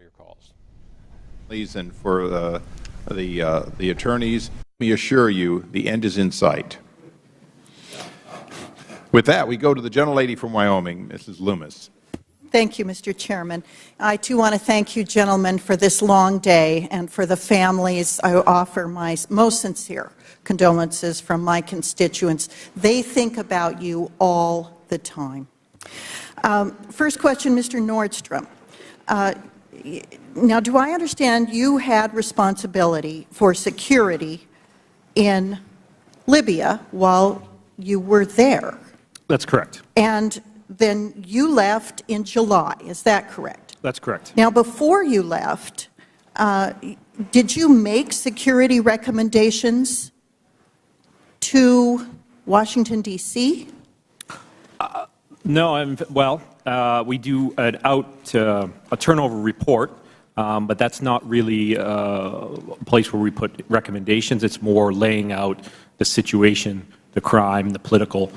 your calls. Please, and for the attorneys, let me assure you the end is in sight. With that, we go to the gentlelady from Wyoming, Mrs. Loomis. Thank you, Mr. Chairman. I, too, want to thank you, gentlemen, for this long day, and for the families, I offer my most sincere condolences from my constituents. They think about you all the time. First question, Mr. Nordstrom. Now, do I understand you had responsibility for security in Libya while you were there? That's correct. And then you left in July, is that correct? That's correct. Now, before you left, did you make security recommendations to Washington, D.C.? No, we do a turnover report, but that's not really a place where we put recommendations. It's more laying out the situation, the crime, the political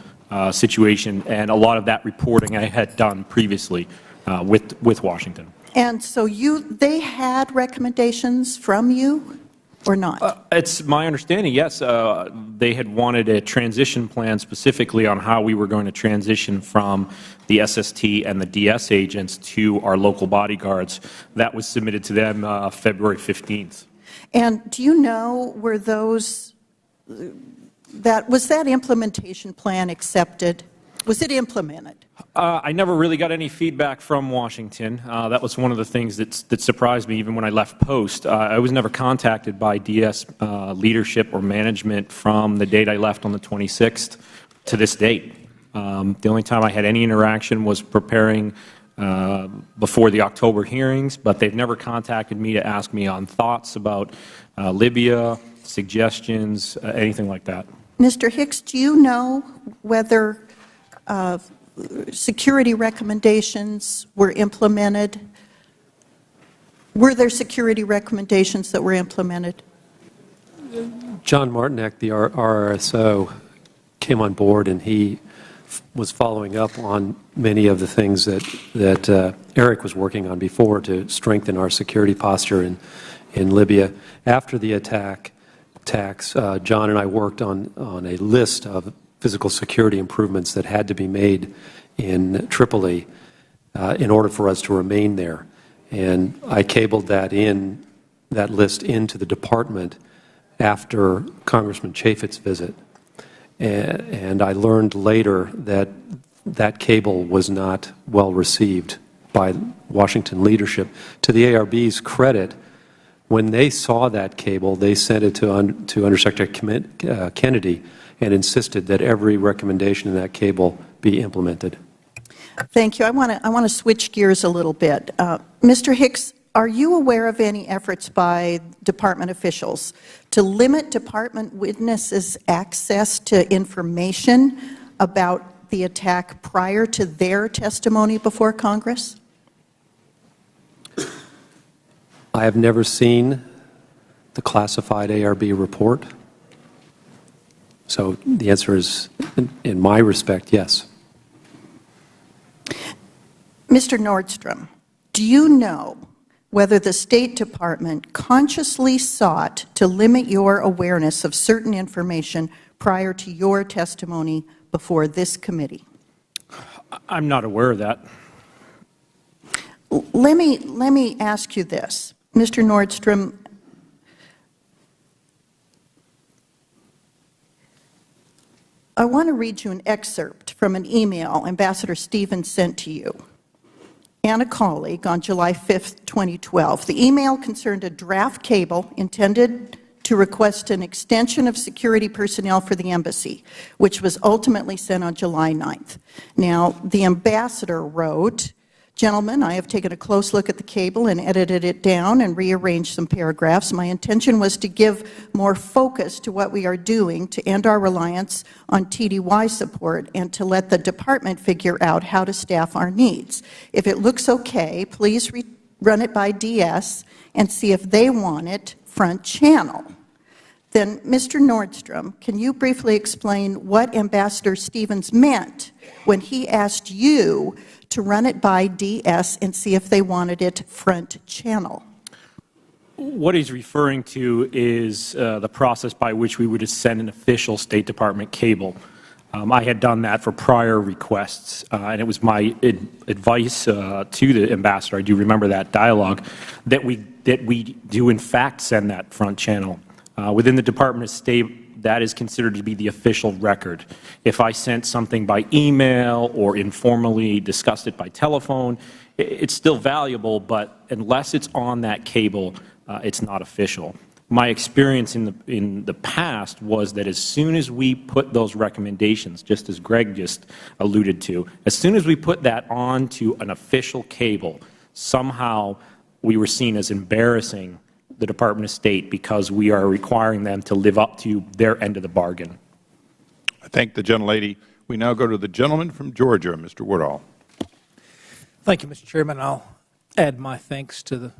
situation, and a lot of that reporting I had done previously with Washington. And so they had recommendations from you or not? It's my understanding, yes. They had wanted a transition plan specifically on how we were going to transition from the SST and the DS agents to our local bodyguards. That was submitted to them February 15th. And do you know, were those, was that implementation plan accepted? Was it implemented? I never really got any feedback from Washington. That was one of the things that surprised me even when I left post. I was never contacted by DS leadership or management from the date I left on the 26th to this date. The only time I had any interaction was preparing before the October hearings, but they've never contacted me to ask me on thoughts about Libya, suggestions, anything like that. Mr. Hicks, do you know whether security recommendations were implemented? Were there security recommendations that were implemented? John Martinek, the RRSO, came on board, and he was following up on many of the things that Eric was working on before to strengthen our security posture in Libya. After the attacks, John and I worked on a list of physical security improvements that had to be made in Tripoli in order for us to remain there. And I cabled that list into the department after Congressman Chaffetz's visit. And I learned later that that cable was not well received by Washington leadership. To the ARB's credit, when they saw that cable, they sent it to Undersecretary Kennedy and insisted that every recommendation in that cable be implemented. Thank you. I want to switch gears a little bit. Mr. Hicks, are you aware of any efforts by department officials to limit department witnesses' access to information about the attack prior to their testimony before Congress? I have never seen the classified ARB report. So the answer is, in my respect, yes. Mr. Nordstrom, do you know whether the State Department consciously sought to limit your awareness of certain information prior to your testimony before this committee? I'm not aware of that. Let me ask you this. Mr. Nordstrom, I want to read you an excerpt from an email Ambassador Stevens sent to you and a colleague on July 5th, 2012. The email concerned a draft cable intended to request an extension of security personnel for the embassy, which was ultimately sent on July 9th. Now, the ambassador wrote, "Gentlemen, I have taken a close look at the cable and edited it down and rearranged some paragraphs. My intention was to give more focus to what we are doing to end our reliance on TDY support and to let the department figure out how to staff our needs. If it looks okay, please run it by DS and see if they want it front channel." Then, Mr. Nordstrom, can you briefly explain what Ambassador Stevens meant when he asked you to run it by DS and see if they wanted it front channel. What he's referring to is the process by which we would send an official State Department cable. I had done that for prior requests, and it was my advice to the ambassador, I do remember that dialogue, that we do in fact send that front channel. Within the Department of State, that is considered to be the official record. If I sent something by email or informally discussed it by telephone, it's still valuable, but unless it's on that cable, it's not official. My experience in the past was that as soon as we put those recommendations, just as Greg just alluded to, as soon as we put that onto an official cable, somehow we were seen as embarrassing the Department of State because we are requiring them to live up to their end of the bargain. I thank the gentlelady. We now go to the gentleman from Georgia, Mr. Woodall. Thank you, Mr. Chairman. I'll add my thanks to the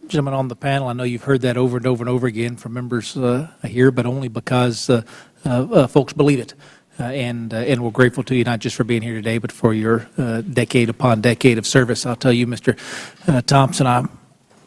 gentlemen on the panel. I know you've heard that over and over and over again from members here, but only because folks believe it. And we're grateful to you, not just for being here today, but for your decade upon decade of service. I'll tell you, Mr. Thompson,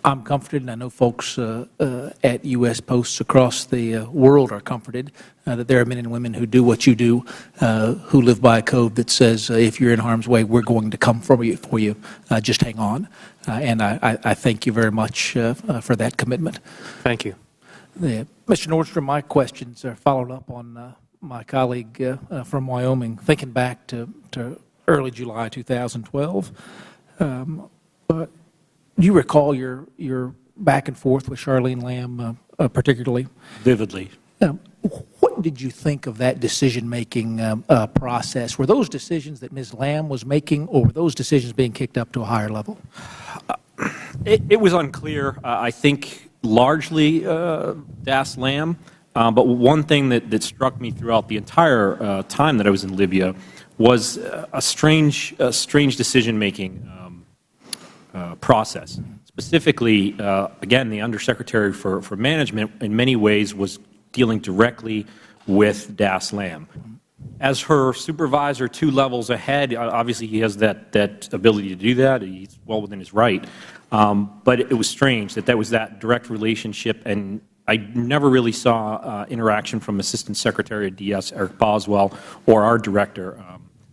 I'm comforted, and I know folks at U.S. posts across the world are comforted that there are men and women who do what you do, who live by a code that says if you're in harm's way, we're going to come for you. Just hang on. And I thank you very much for that commitment. Thank you. Mr. Nordstrom, my questions are followed up on my colleague from Wyoming, thinking back to early July 2012. Do you recall your back and forth with Charlene Lamb particularly? Vividly. What did you think of that decision-making process? Were those decisions that Ms. Lamb was making, or were those decisions being kicked up to a higher level? It was unclear. I think largely Das Lamb. But one thing that struck me throughout the entire time that I was in Libya was a strange decision-making process. Specifically, again, the Undersecretary for Management in many ways was dealing directly with Das Lamb. As her supervisor 2 levels ahead, obviously he has that ability to do that. He's well within his right. But it was strange that was that direct relationship, and I never really saw interaction from Assistant Secretary of DS Eric Boswell or our director,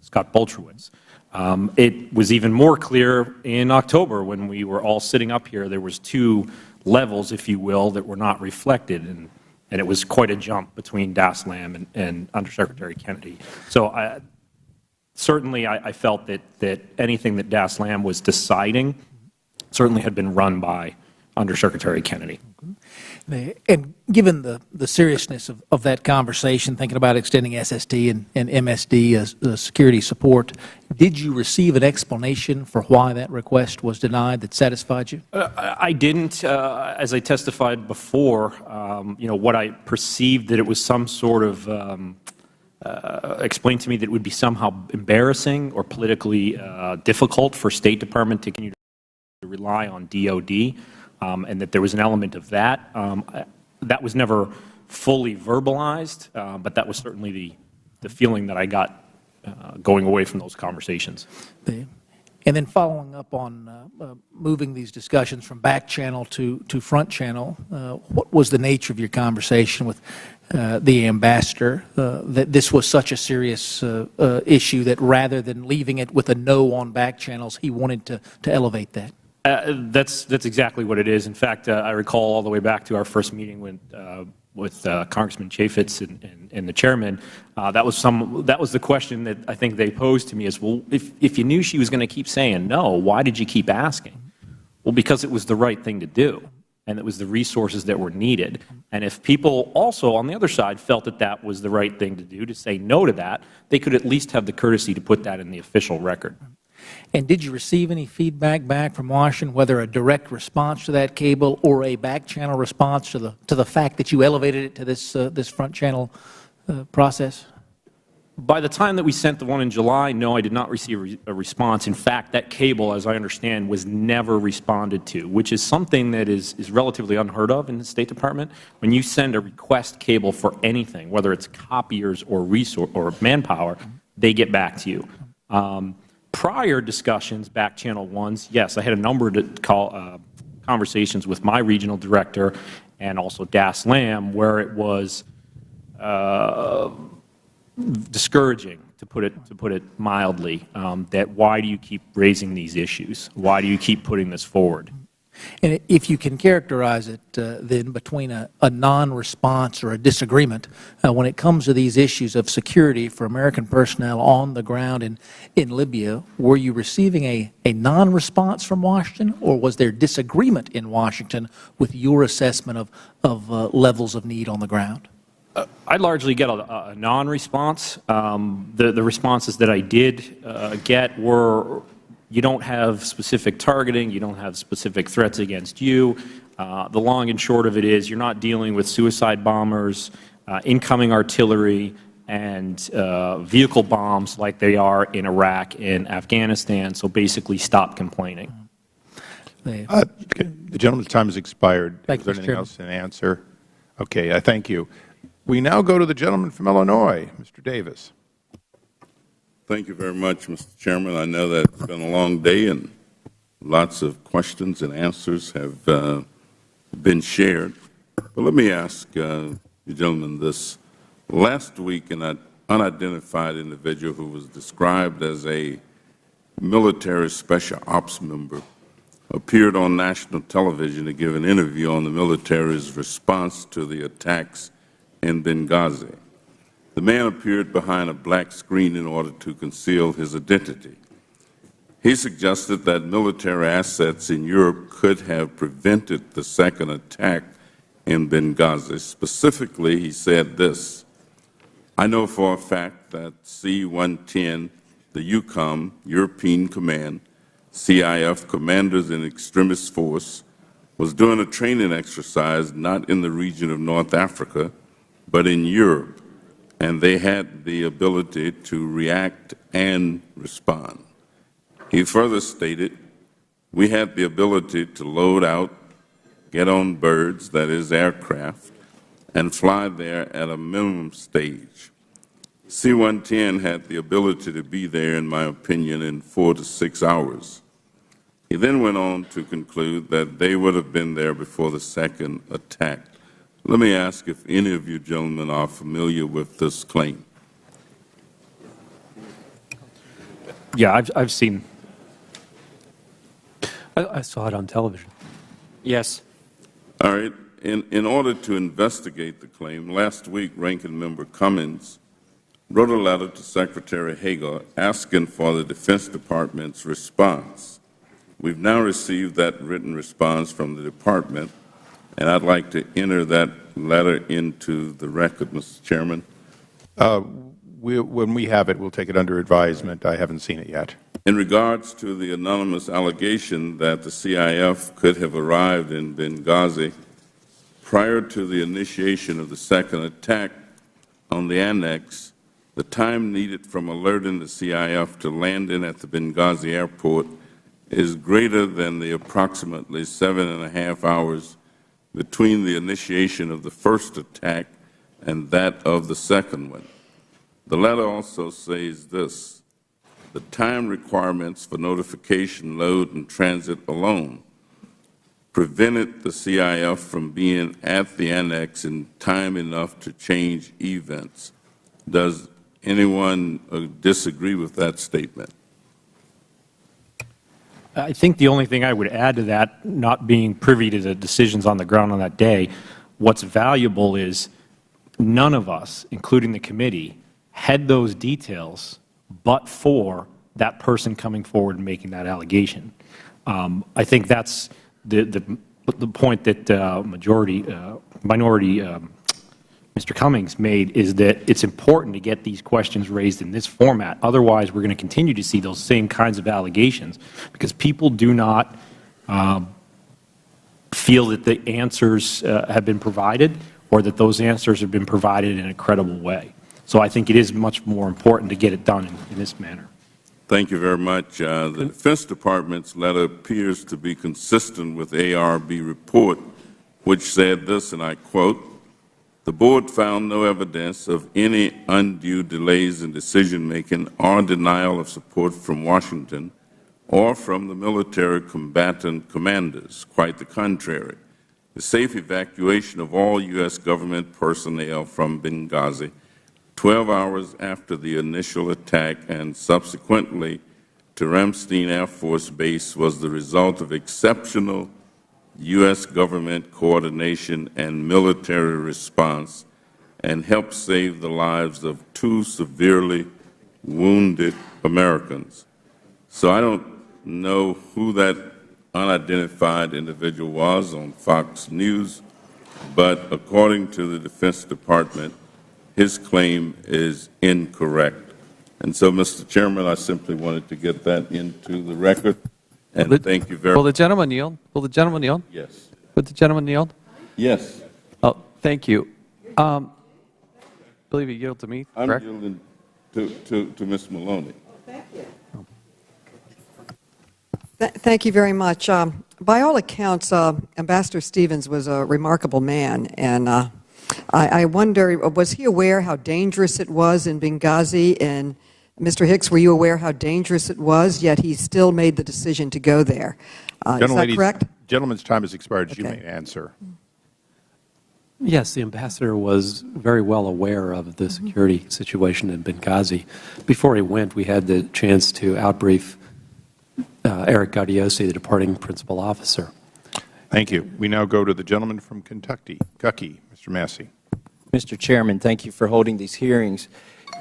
Scott Boltrowitz. It was even more clear in October when we were all sitting up here. There was 2 levels, if you will, that were not reflected, and it was quite a jump between Das Lamb and Undersecretary Kennedy. So certainly I felt that anything that Das Lamb was deciding certainly had been run by Undersecretary Kennedy. And given the seriousness of that conversation, thinking about extending SST and MSD as security support, did you receive an explanation for why that request was denied that satisfied you? I didn't. As I testified before, what I perceived that it was some sort of explained to me that it would be somehow embarrassing or politically difficult for State Department to continue to rely on DOD. And that there was an element of that. That was never fully verbalized, but that was certainly the feeling that I got going away from those conversations. And then following up on moving these discussions from back channel to front channel, what was the nature of your conversation with the ambassador that this was such a serious issue that rather than leaving it with a no on back channels, he wanted to elevate that? That's exactly what it is. In fact, I recall all the way back to our first meeting with Congressman Chaffetz and the chairman. That was the question that I think they posed to me is, well, if you knew she was going to keep saying no, why did you keep asking? Well, because it was the right thing to do, and it was the resources that were needed. And if people also on the other side felt that was the right thing to do, to say no to that, they could at least have the courtesy to put that in the official record. And did you receive any feedback back from Washington, whether a direct response to that cable or a back channel response to the fact that you elevated it to this front channel process? By the time that we sent the one in July, no, I did not receive a response. In fact, that cable, as I understand, was never responded to, which is something that is relatively unheard of in the State Department. When you send a request cable for anything, whether it's copiers or resource or manpower, they get back to you. prior discussions, back channel ones, yes, I had a number of conversations with my regional director and also Das Lamb where it was discouraging, to put it mildly, that why do you keep raising these issues? Why do you keep putting this forward? And if you can characterize it then between a non-response or a disagreement, when it comes to these issues of security for American personnel on the ground in Libya, were you receiving a non-response from Washington, or was there disagreement in Washington with your assessment of levels of need on the ground? I largely get a non-response. The responses that I did get were, you don't have specific targeting, you don't have specific threats against you. The long and short of it is you're not dealing with suicide bombers, incoming artillery, and vehicle bombs like they are in Iraq and Afghanistan, so basically stop complaining. The gentleman's time has expired. Thank Is there you, Mr. anything else in answer? Okay, I thank you. We now go to the gentleman from Illinois, Mr. Davis. Thank you very much, Mr. Chairman. I know that it's been a long day and lots of questions and answers have been shared. But let me ask you gentlemen this. Last week, an unidentified individual who was described as a military special ops member appeared on national television to give an interview on the military's response to the attacks in Benghazi. The man appeared behind a black screen in order to conceal his identity. He suggested that military assets in Europe could have prevented the second attack in Benghazi. Specifically, he said this: I know for a fact that C-110, the EUCOM, European Command, CIF commanders in extremist force, was doing a training exercise not in the region of North Africa, but in Europe, and they had the ability to react and respond. He further stated, we had the ability to load out, get on birds, that is aircraft, and fly there at a minimum stage. C-110 had the ability to be there, in my opinion, in 4 to 6 hours. He then went on to conclude that they would have been there before the second attack. Let me ask if any of you gentlemen are familiar with this claim. Yeah, I've seen. I saw it on television. Yes. All right. In order to investigate the claim, last week Ranking Member Cummings wrote a letter to Secretary Hager asking for the Defense Department's response. We've now received that written response from the Department, and I'd like to enter that letter into the record, Mr. Chairman. When we have it, we'll take it under advisement. I haven't seen it yet. In regards to the anonymous allegation that the CIF could have arrived in Benghazi prior to the initiation of the second attack on the annex, the time needed from alerting the CIF to landing at the Benghazi airport is greater than the approximately 7.5 hours between the initiation of the first attack and that of the second one. The letter also says this: the time requirements for notification, load, and transit alone prevented the CIF from being at the annex in time enough to change events. Does anyone disagree with that statement? I think the only thing I would add to that, not being privy to the decisions on the ground on that day, what's valuable is none of us, including the committee, had those details but for that person coming forward and making that allegation. I think that's the point that minority Mr. Cummings made, is that it's important to get these questions raised in this format. Otherwise, we're going to continue to see those same kinds of allegations because people do not feel that the answers have been provided or that those answers have been provided in a credible way. So I think it is much more important to get it done in this manner. Thank you very much. The Defense Department's letter appears to be consistent with the ARB report, which said this, and I quote, The Board found no evidence of any undue delays in decision-making or denial of support from Washington or from the military combatant commanders. Quite the contrary. The safe evacuation of all U.S. government personnel from Benghazi 12 hours after the initial attack and subsequently to Ramstein Air Force Base was the result of exceptional U.S. government coordination and military response and helped save the lives of 2 severely wounded Americans. So I don't know who that unidentified individual was on Fox News, but according to the Defense Department, his claim is incorrect. And so, Mr. Chairman, I simply wanted to get that into the record. And thank you very much. Will the gentleman yield? Will the gentleman yield? Yes. Would the gentleman yield? Yes. Oh, thank you. I believe you yield to me, correct? I'm yielding to Ms. Maloney. Thank you very much. By all accounts, Ambassador Stevens was a remarkable man, and I wonder, was he aware how dangerous it was in Benghazi? And Mr. Hicks, were you aware how dangerous it was, yet he still made the decision to go there? Is that correct? Gentleman's time has expired. Okay. You may answer. Yes, the ambassador was very well aware of the security situation in Benghazi. Before he went, we had the chance to outbrief Eric Gaudiosi, the departing principal officer. Thank you. We now go to the gentleman from Kentucky, Mr. Massey. Mr. Chairman, thank you for holding these hearings.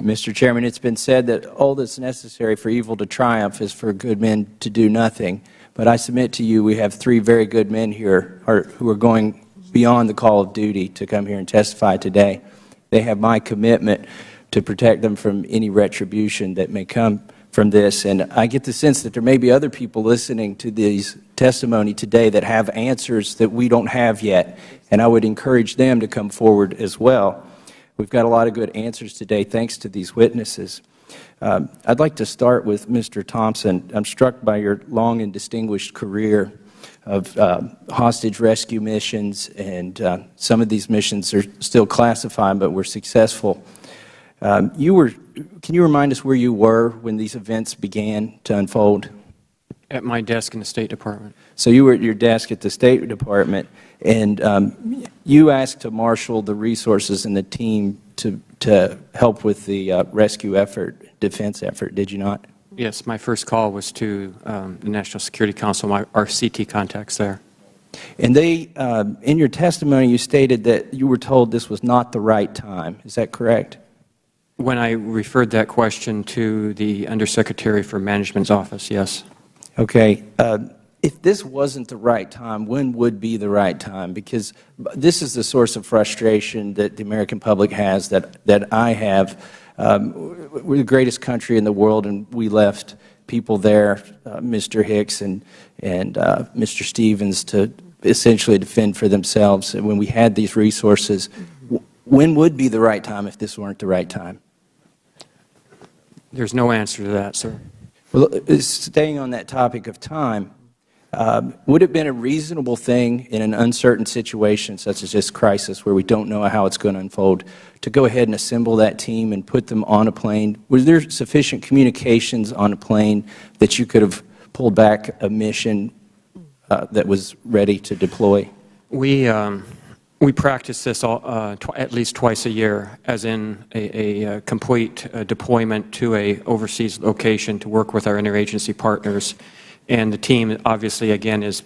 Mr. Chairman, it's been said that all that's necessary for evil to triumph is for good men to do nothing. But I submit to you we have 3 very good men here who are going beyond the call of duty to come here and testify today. They have my commitment to protect them from any retribution that may come from this. And I get the sense that there may be other people listening to these testimony today that have answers that we don't have yet. And I would encourage them to come forward as well. We've got a lot of good answers today thanks to these witnesses. I'd like to start with Mr. Thompson. I'm struck by your long and distinguished career of hostage rescue missions, and some of these missions are still classified but were successful. Can you remind us where you were when these events began to unfold? At my desk in the State Department. So you were at your desk at the State Department, and you asked to marshal the resources and the team to help with the rescue effort, defense effort, did you not? Yes, my first call was to the National Security Council, our CT contacts there. And they, in your testimony, you stated that you were told this was not the right time. Is that correct? When I referred that question to the Undersecretary for Management's office, yes. Okay. If this wasn't the right time, when would be the right time? Because this is the source of frustration that the American public has, that I have. We're the greatest country in the world, and we left people there, Mr. Hicks and Mr. Stevens, to essentially defend for themselves. And when we had these resources, when would be the right time if this weren't the right time? There's no answer to that, sir. Well, staying on that topic of time, would it have been a reasonable thing in an uncertain situation such as this crisis where we don't know how it's going to unfold to go ahead and assemble that team and put them on a plane? Was there sufficient communications on a plane that you could have pulled back a mission that was ready to deploy? We practice this at least twice a year, as in a complete deployment to an overseas location to work with our interagency partners. And the team, obviously, again, is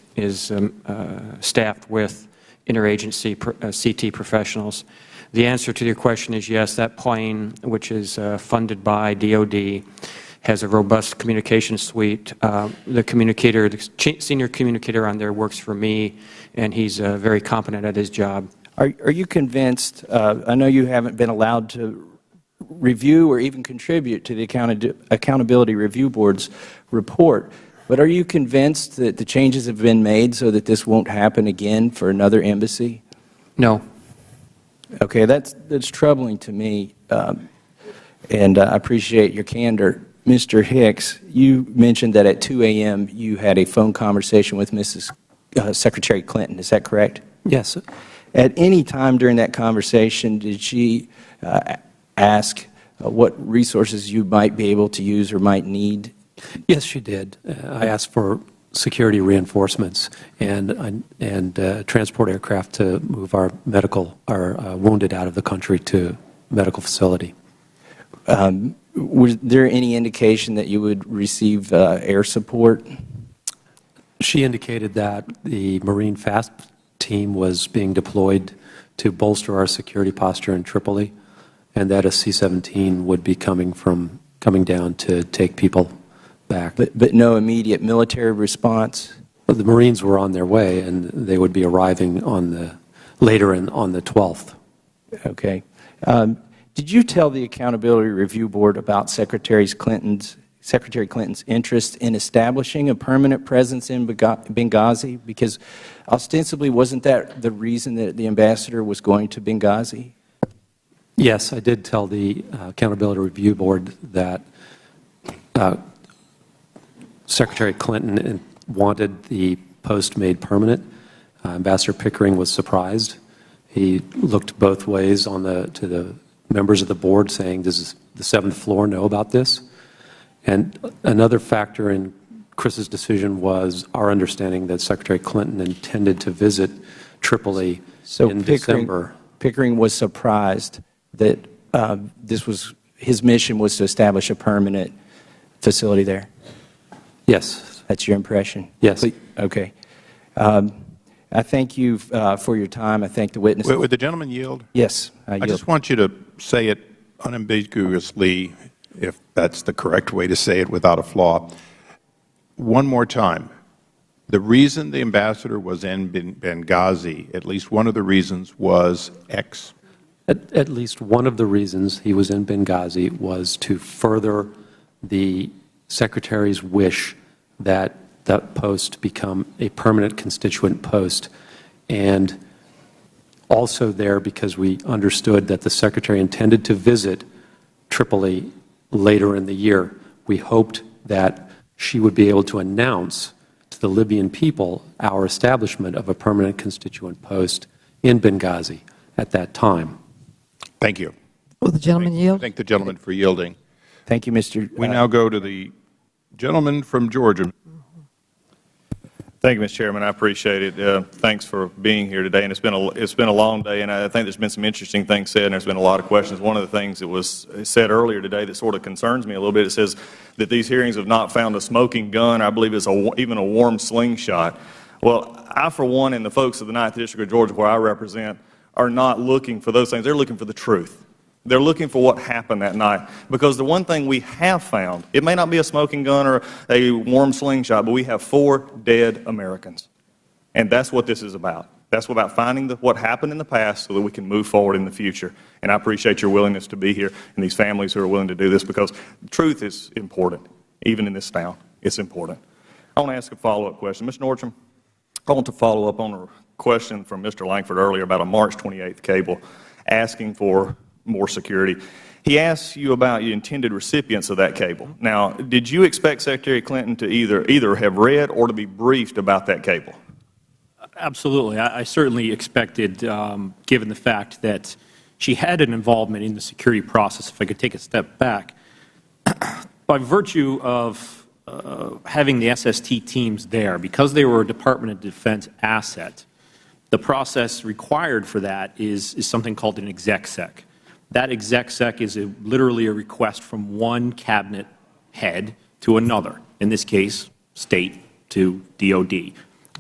staffed with interagency CT professionals. The answer to your question is yes, that plane, which is funded by DOD, has a robust communication suite. The communicator, the senior communicator on there works for me, and he's very competent at his job. Are you convinced, I know you haven't been allowed to review or even contribute to the Accountability Review Board's report, but are you convinced that the changes have been made so that this won't happen again for another embassy? No. Okay, that's troubling to me, and I appreciate your candor. Mr. Hicks, you mentioned that at 2 a.m. you had a phone conversation with Mrs. Secretary Clinton. Is that correct? Yes. At any time during that conversation, did she ask what resources you might be able to use or might need? Yes, she did. I asked for security reinforcements and transport aircraft to move our wounded out of the country to medical facility. Was there any indication that you would receive air support? She indicated that the Marine Fast Team was being deployed to bolster our security posture in Tripoli, and that a C-17 would be coming down to take people back. But no immediate military response? Well, the Marines were on their way, and they would be arriving later on the 12th. Okay. Did you tell the Accountability Review Board about Secretary Clinton's interest in establishing a permanent presence in Benghazi? Because ostensibly, wasn't that the reason that the ambassador was going to Benghazi? Yes, I did tell the Accountability Review Board that Secretary Clinton wanted the post made permanent. Ambassador Pickering was surprised. He looked both ways to the members of the board saying, does the 7th floor know about this? And another factor in Chris's decision was our understanding that Secretary Clinton intended to visit Tripoli in December. Pickering was surprised that his mission was to establish a permanent facility there? Yes. That's your impression? Yes. Okay. I thank you for your time. I thank the witnesses. Would the gentleman yield? Yes, I yield. I just want you to say it unambiguously, if that's the correct way to say it without a flaw. One more time. The reason the ambassador was in Benghazi, at least one of the reasons, was X? At least one of the reasons he was in Benghazi was to further the Secretary's wish that that post become a permanent constituent post, and also there because we understood that the Secretary intended to visit Tripoli later in the year. We hoped that she would be able to announce to the Libyan people our establishment of a permanent constituent post in Benghazi at that time. Thank you. Will the gentleman yield? Thank the gentleman for yielding. Thank you, Mr. We now go to the gentleman from Georgia. Thank you, Mr. Chairman. I appreciate it. Thanks for being here today. And it's been a long day, and I think there's been some interesting things said, and there's been a lot of questions. One of the things that was said earlier today that sort of concerns me a little bit, it says that these hearings have not found a smoking gun. I believe it's even a warm slingshot. Well, I, for one, and the folks of the 9th District of Georgia, where I represent, are not looking for those things. They're looking for the truth. They're looking for what happened that night. Because the one thing we have found, it may not be a smoking gun or a warm slingshot, but we have 4 dead Americans. And that's what this is about. That's about finding what happened in the past so that we can move forward in the future. And I appreciate your willingness to be here and these families who are willing to do this, because truth is important, even in this town. It's important. I want to ask a follow-up question. Mr. Nordstrom, I want to follow up on a question from Mr. Langford earlier about a March 28th cable asking for more security. He asked you about your intended recipients of that cable. Now, did you expect Secretary Clinton to either have read or to be briefed about that cable? Absolutely. I certainly expected, given the fact that she had an involvement in the security process, if I could take a step back, by virtue of having the SST teams there, because they were a Department of Defense asset, the process required for that is something called an exec-sec. That exec-sec is literally a request from one cabinet head to another, in this case, state to DOD.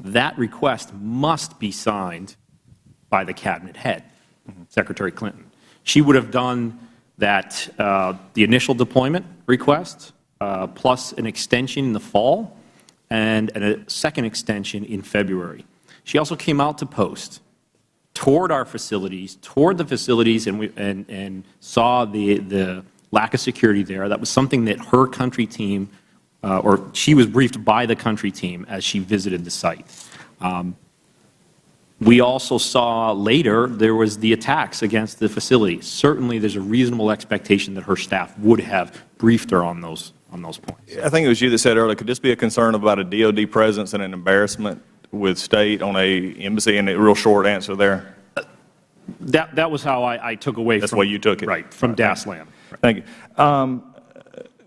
That request must be signed by the cabinet head, Secretary Clinton. She would have done that, the initial deployment request, plus an extension in the fall, and a second extension in February. She also came out to post toward our facilities, and saw the lack of security there. That was something that her country team, or she was briefed by the country team as she visited the site. We also saw later there was the attacks against the facility. Certainly there's a reasonable expectation that her staff would have briefed her on those points. I think it was you that said earlier, could this be a concern about a DOD presence and an embarrassment with state on a embassy? And a real short answer there. That was how I took away That's from. the way you took it? Right, from DASLAM. Thank you.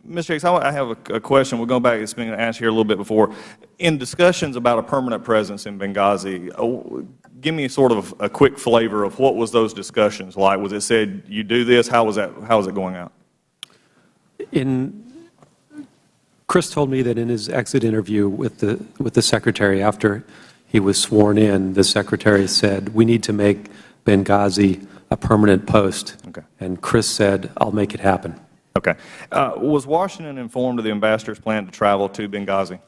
Mr. Hicks, I have a question. We'll go back. It's been asked here a little bit before. In discussions about a permanent presence in Benghazi, give me sort of a quick flavor of what was those discussions like. Was it said, you do this? How was it going out? Chris told me that in his exit interview with the secretary after he was sworn in, the secretary said, we need to make Benghazi a permanent post. Okay. And Chris said, I'll make it happen. Okay. Was Washington informed of the ambassador's plan to travel to Benghazi?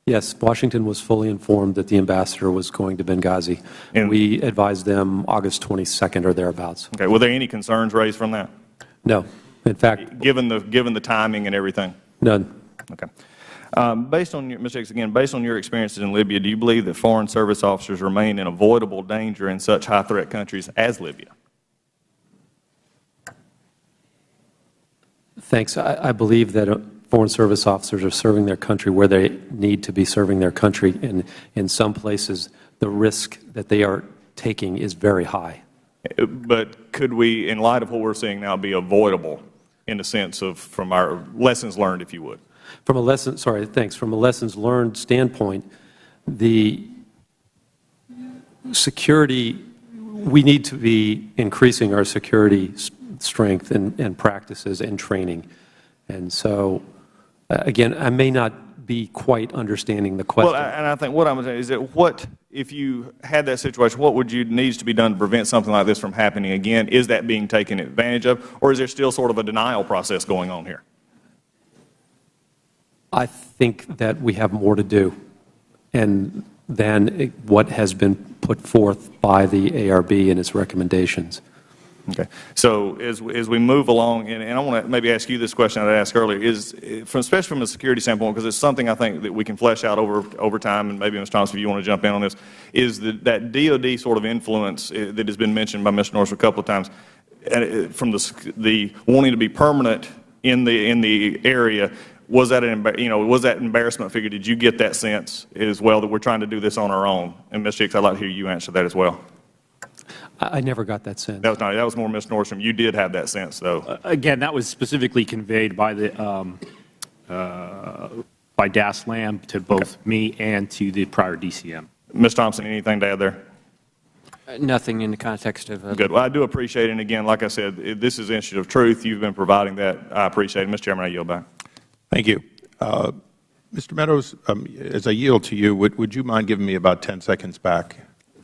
Yes, Washington was fully informed that the ambassador was going to Benghazi. And we advised them August 22nd or thereabouts. Okay. Were there any concerns raised from that? No. In fact, given the timing and everything? None. Okay. Based on Mr. Hicks, again, based on your experiences in Libya, do you believe that Foreign Service officers remain in avoidable danger in such high-threat countries as Libya? Thanks. I believe that Foreign Service officers are serving their country where they need to be serving their country, and in some places the risk that they are taking is very high. But could we, in light of what we're seeing now, be avoidable in the sense of, from our lessons learned, if you would? From a lessons learned standpoint, the security, we need to be increasing our security strength and practices and training. And so, again, I may not be quite understanding the question. Well, and I think what I'm saying is that what, if you had that situation, what needs to be done to prevent something like this from happening again? Is that being taken advantage of, or is there still sort of a denial process going on here? I think that we have more to do than what has been put forth by the ARB and its recommendations. Okay. So as we move along, and I want to maybe ask you this question I asked earlier, especially from a security standpoint, because it's something I think that we can flesh out over time, and maybe Ms. Thompson, if you want to jump in on this, is that DOD sort of influence that has been mentioned by Mr. Norris a couple of times, from the wanting to be permanent in the area. Was that an embarrassment figure? Did you get that sense as well, that we're trying to do this on our own? And Mr. Hicks, I'd like to hear you answer that as well. I never got that sense. That was more Ms. Nordstrom. You did have that sense, though. Again, that was specifically conveyed by by DASLAM to both me and to the prior DCM. Ms. Thompson, anything to add there? Nothing in the context of... Good. Well, I do appreciate it. And again, like I said, this is an issue of truth. You've been providing that. I appreciate it. Mr. Chairman, I yield back. Thank you. Mr. Meadows, as I yield to you, would you mind giving me about 10 seconds back?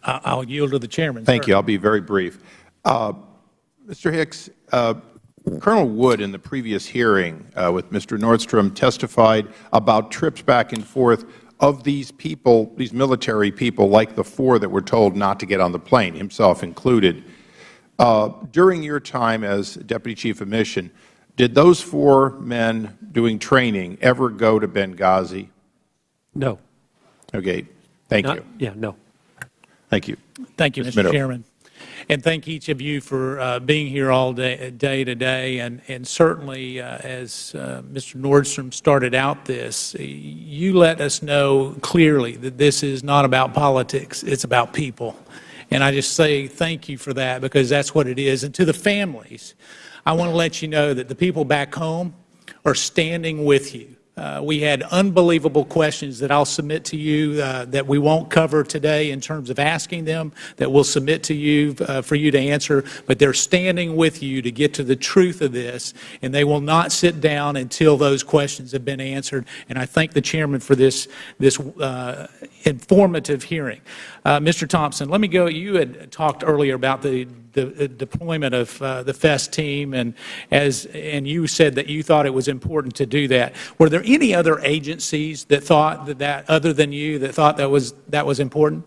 I'll yield to the chairman. Thank you. I'll be very brief. Mr. Hicks, Colonel Wood in the previous hearing with Mr. Nordstrom testified about trips back and forth of these people, these military people, like the 4 that were told not to get on the plane, himself included. During your time as Deputy Chief of Mission, did those 4 men doing training ever go to Benghazi? No. Okay. Thank you. Yeah, no. Thank you. Thank you, Mr. Chairman. And thank each of you for being here all day today. And certainly, as Mr. Nordstrom started out this, you let us know clearly that this is not about politics, it's about people. And I just say thank you for that, because that's what it is. And to the families, I want to let you know that the people back home are standing with you. We had unbelievable questions that I'll submit to you that we won't cover today in terms of asking them, that we'll submit to you for you to answer, but they're standing with you to get to the truth of this, and they will not sit down until those questions have been answered. And I thank the chairman for this informative hearing. Mr. Thompson, let me go. You had talked earlier about the deployment of the FEST team, and you said that you thought it was important to do that. Were there any other agencies that thought that other than you, that thought that was important?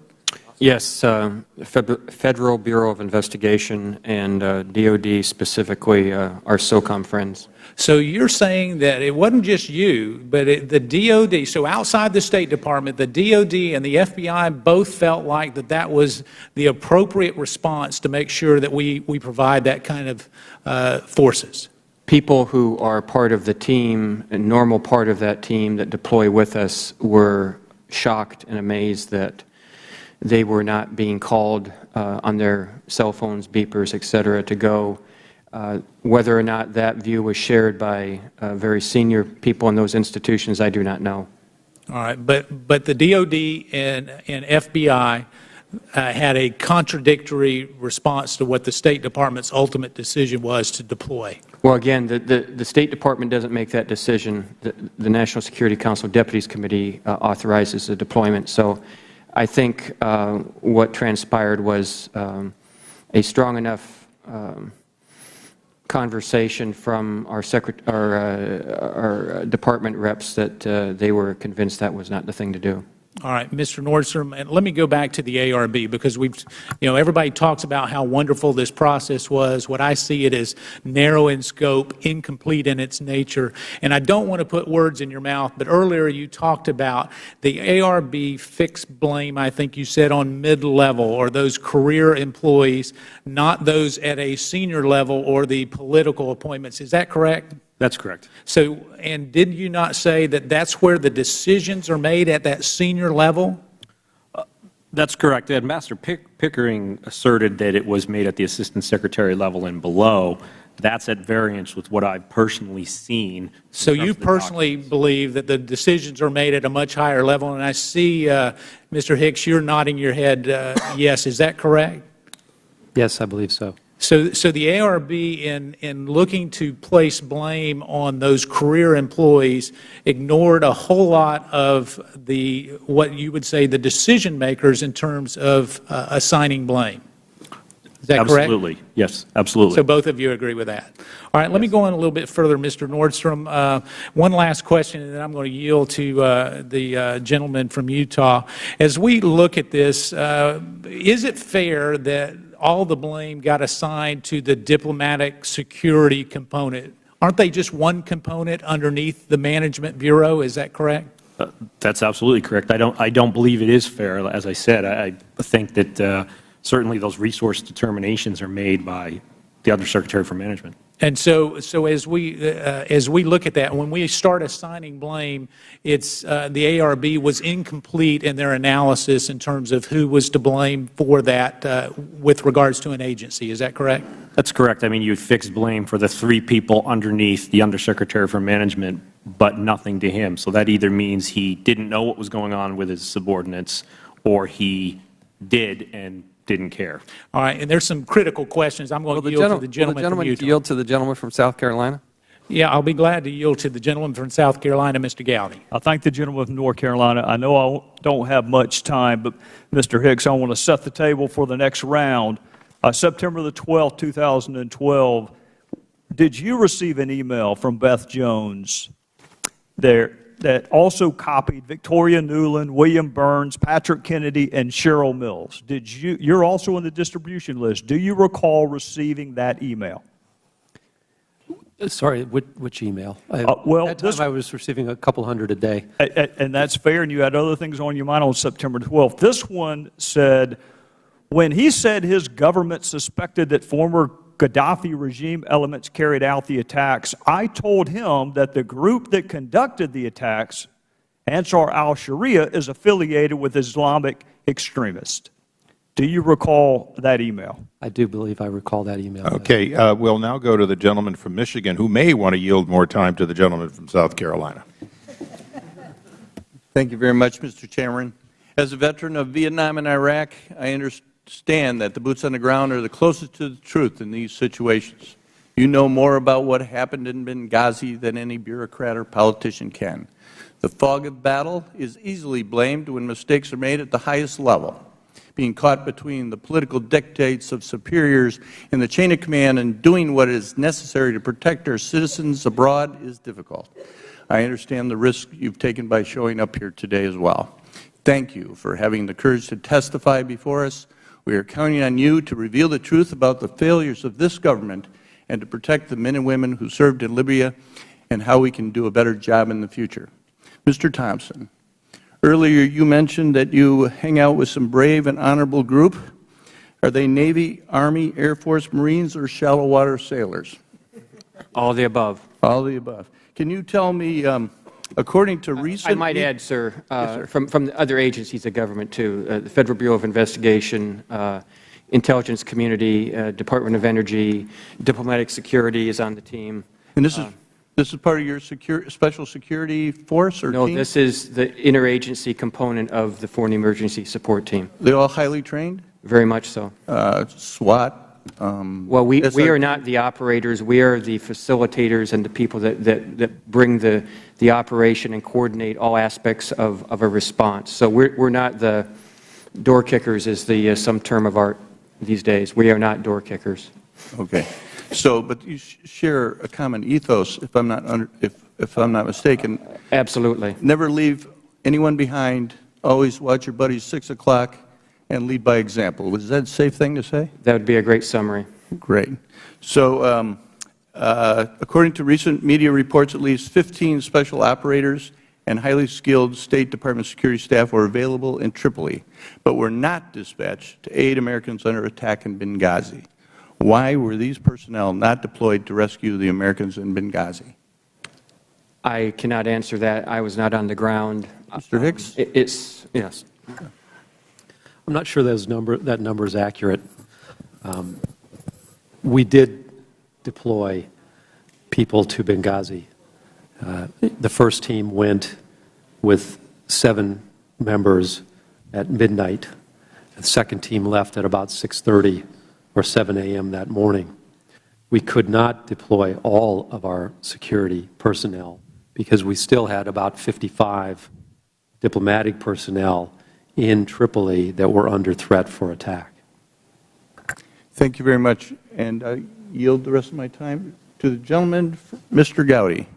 Yes, Federal Bureau of Investigation and DOD specifically, our SOCOM friends. So you're saying that it wasn't just you, but the DOD, so outside the State Department, the DOD and the FBI both felt like that was the appropriate response to make sure that we provide that kind of forces? People who are part of the team, a normal part of that team that deploy with us, were shocked and amazed that they were not being called on their cell phones, beepers, et cetera, to go. Whether or not that view was shared by very senior people in those institutions, I do not know. All right, but the DOD and FBI had a contradictory response to what the State Department's ultimate decision was to deploy. Well, again, the State Department doesn't make that decision. The National Security Council Deputies Committee authorizes the deployment. So I think what transpired was a strong enough conversation from our department reps that they were convinced that was not the thing to do. All right, Mr. Nordstrom, and let me go back to the ARB because everybody talks about how wonderful this process was. What I see it as narrow in scope, incomplete in its nature, and I don't want to put words in your mouth, but earlier you talked about the ARB fixed blame, I think you said, on mid-level or those career employees, not those at a senior level or the political appointments. Is that correct? That's correct. So, and did you not say that that's where the decisions are made at that senior level? That's correct. Ambassador Pickering asserted that it was made at the Assistant Secretary level and below. That's at variance with what I've personally seen. So you personally believe that the decisions are made at a much higher level, and I see, Mr. Hicks, you're nodding your head yes. Is that correct? Yes, I believe so. So the ARB, in looking to place blame on those career employees, ignored a whole lot of what you would say the decision makers in terms of assigning blame. Is that correct? Absolutely. Yes, absolutely. So both of you agree with that. All right, let me go on a little bit further, Mr. Nordstrom. One last question, and then I'm going to yield to the gentleman from Utah. As we look at this, is it fair that all the blame got assigned to the diplomatic security component? Aren't they just one component underneath the Management Bureau? Is that correct? That's absolutely correct. I don't believe it is fair. As I said, I think that certainly those resource determinations are made by the Undersecretary for Management. And so as we look at that, when we start assigning blame, it's the ARB was incomplete in their analysis in terms of who was to blame for that with regards to an agency. Is that correct? That's correct. I mean, you fixed blame for the 3 people underneath the Undersecretary for Management, but nothing to him. So that either means he didn't know what was going on with his subordinates, or he did and didn't care. All right, and there's some critical questions. I'm going to yield to the gentleman from Utah. Yield to the gentleman from South Carolina? Yeah, I'll be glad to yield to the gentleman from South Carolina, Mr. Gowdy. I thank the gentleman from North Carolina. I know I don't have much time, but Mr. Hicks, I want to set the table for the next round. September the 12th, 2012, did you receive an email from Beth Jones there that also copied Victoria Newland, William Burns, Patrick Kennedy, and Cheryl Mills? You're also on the distribution list. Do you recall receiving that email? Sorry, which email? Well, at that time I was receiving a couple hundred a day. And that's fair, and you had other things on your mind on September 12th. This one said, when he said his government suspected that former Gaddafi regime elements carried out the attacks, I told him that the group that conducted the attacks, Ansar al-Sharia, is affiliated with Islamic extremists. Do you recall that email? I do believe I recall that email. Okay, we'll now go to the gentleman from Michigan, who may want to yield more time to the gentleman from South Carolina. Thank you very much, Mr. Chairman. As a veteran of Vietnam and Iraq, I understand that the boots on the ground are the closest to the truth in these situations. You know more about what happened in Benghazi than any bureaucrat or politician can. The fog of battle is easily blamed when mistakes are made at the highest level. Being caught between the political dictates of superiors in the chain of command and doing what is necessary to protect our citizens abroad is difficult. I understand the risk you've taken by showing up here today as well. Thank you for having the courage to testify before us. We are counting on you to reveal the truth about the failures of this government and to protect the men and women who served in Libya and how we can do a better job in the future. Mr. Thompson, earlier you mentioned that you hang out with some brave and honorable group. Are they Navy, Army, Air Force, Marines, or shallow water sailors? All of the above. All of the above. Can you tell me According to recent... I might add, sir, from the other agencies of government, too, the Federal Bureau of Investigation, intelligence community, Department of Energy, diplomatic security is on the team. And this is part of your special security force or team? No, this is the interagency component of the Foreign Emergency Support Team. They're all highly trained? Very much so. SWAT? Well, we are not the operators. We are the facilitators and the people that bring the operation and coordinate all aspects of a response. So we're not the door kickers, is some term of art these days. We are not door kickers. Okay. So, but you share a common ethos, if I'm not mistaken. Absolutely. Never leave anyone behind. Always watch your buddies 6 o'clock and lead by example. Was that a safe thing to say? That would be a great summary. Great. So, according to recent media reports, at least 15 special operators and highly skilled State Department security staff were available in Tripoli, but were not dispatched to aid Americans under attack in Benghazi. Why were these personnel not deployed to rescue the Americans in Benghazi? I cannot answer that. I was not on the ground. Mr. Hicks? Yes. I'm not sure that number is accurate. We did deploy people to Benghazi. The first team went with 7 members at midnight. The second team left at about 6:30 or 7 a.m. that morning. We could not deploy all of our security personnel because we still had about 55 diplomatic personnel in Tripoli that were under threat for attack. Thank you very much. And I yield the rest of my time to the gentleman, Mr. Gowdy.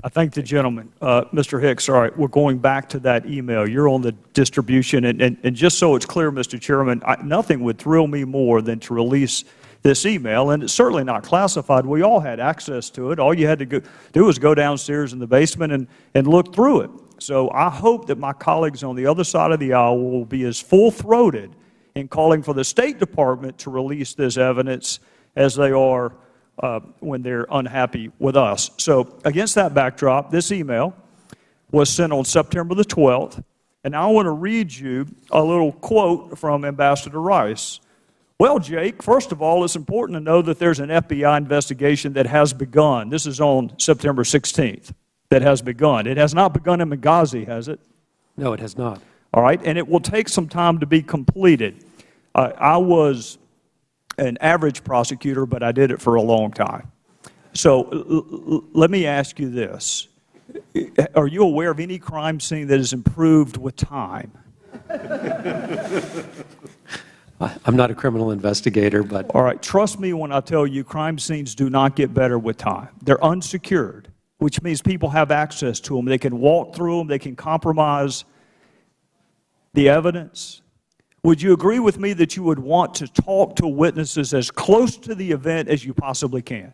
I thank the gentleman. Mr. Hicks, all right, we're going back to that email. You're on the distribution. And just so it's clear, Mr. Chairman, nothing would thrill me more than to release this email. And it's certainly not classified. We all had access to it. All you had to do was go downstairs in the basement and look through it. So I hope that my colleagues on the other side of the aisle will be as full-throated in calling for the State Department to release this evidence as they are when they're unhappy with us. So against that backdrop, this email was sent on September the 12th, and I want to read you a little quote from Ambassador Rice. Well, Jake, first of all, it's important to know that there's an FBI investigation that has begun. This is on September 16th. That has begun. It has not begun in Benghazi, has it? No, it has not. All right, and it will take some time to be completed. I was an average prosecutor, but I did it for a long time. So let me ask you this. Are you aware of any crime scene that has improved with time? I'm not a criminal investigator, but... All right, trust me when I tell you crime scenes do not get better with time. They're unsecured, which means people have access to them. They can walk through them. They can compromise the evidence. Would you agree with me that you would want to talk to witnesses as close to the event as you possibly can?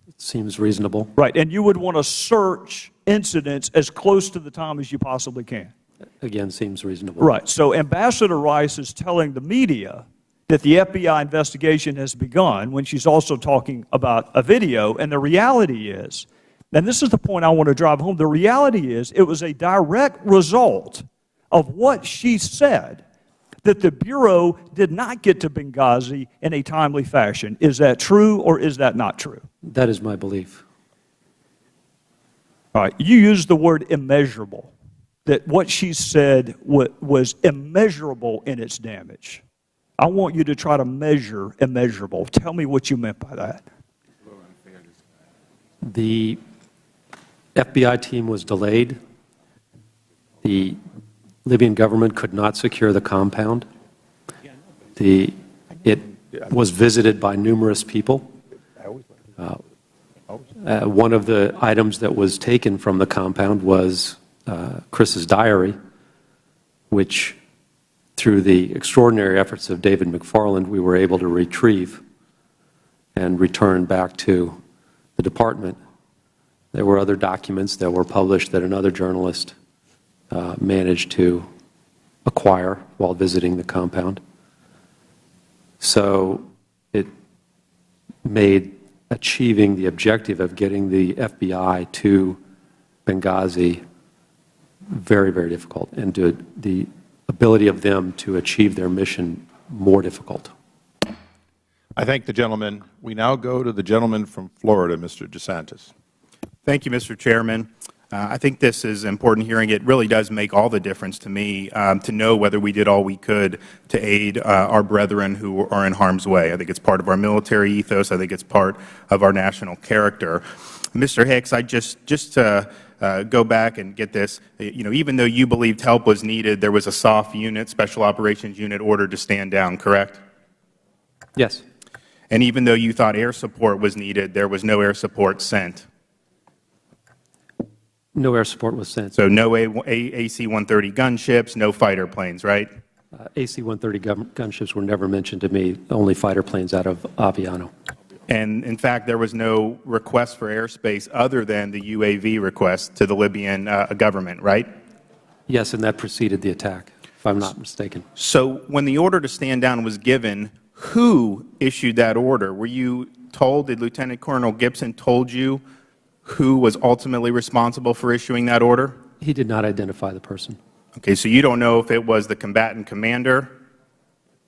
It seems reasonable. Right, and you would want to search incidents as close to the time as you possibly can. Again, seems reasonable. Right, so Ambassador Rice is telling the media that the FBI investigation has begun when she's also talking about a video, and the reality is, and this is the point I want to drive home, the reality is it was a direct result of what she said that the Bureau did not get to Benghazi in a timely fashion. Is that true or is that not true? That is my belief. All right, you used the word immeasurable, that what she said was immeasurable in its damage. I want you to try to measure immeasurable. Tell me what you meant by that. The FBI team was delayed. The Libyan government could not secure the compound. It was visited by numerous people. One of the items that was taken from the compound was Chris's diary, which, through the extraordinary efforts of David McFarland, we were able to retrieve and return back to the department. There were other documents that were published that another journalist managed to acquire while visiting the compound. So it made achieving the objective of getting the FBI to Benghazi very, very difficult, and the ability of them to achieve their mission more difficult. I thank the gentleman. We now go to the gentleman from Florida, Mr. DeSantis. Thank you, Mr. Chairman. I think this is an important hearing. It really does make all the difference to me to know whether we did all we could to aid our brethren who are in harm's way. I think it's part of our military ethos. I think it's part of our national character. Mr. Hicks, I just to go back and get this, even though you believed help was needed, there was a SOF unit, Special Operations Unit, ordered to stand down, correct? Yes. And even though you thought air support was needed, there was no air support sent. No air support was sent. So no AC-130 gunships, no fighter planes, right? AC-130 gunships were never mentioned to me, only fighter planes out of Aviano. And in fact, there was no request for airspace other than the UAV request to the Libyan government, right? Yes, and that preceded the attack, if I'm not mistaken. So when the order to stand down was given, who issued that order? Were you told, did Lieutenant Colonel Gibson told you who was ultimately responsible for issuing that order? He did not identify the person. Okay, so you don't know if it was the combatant commander?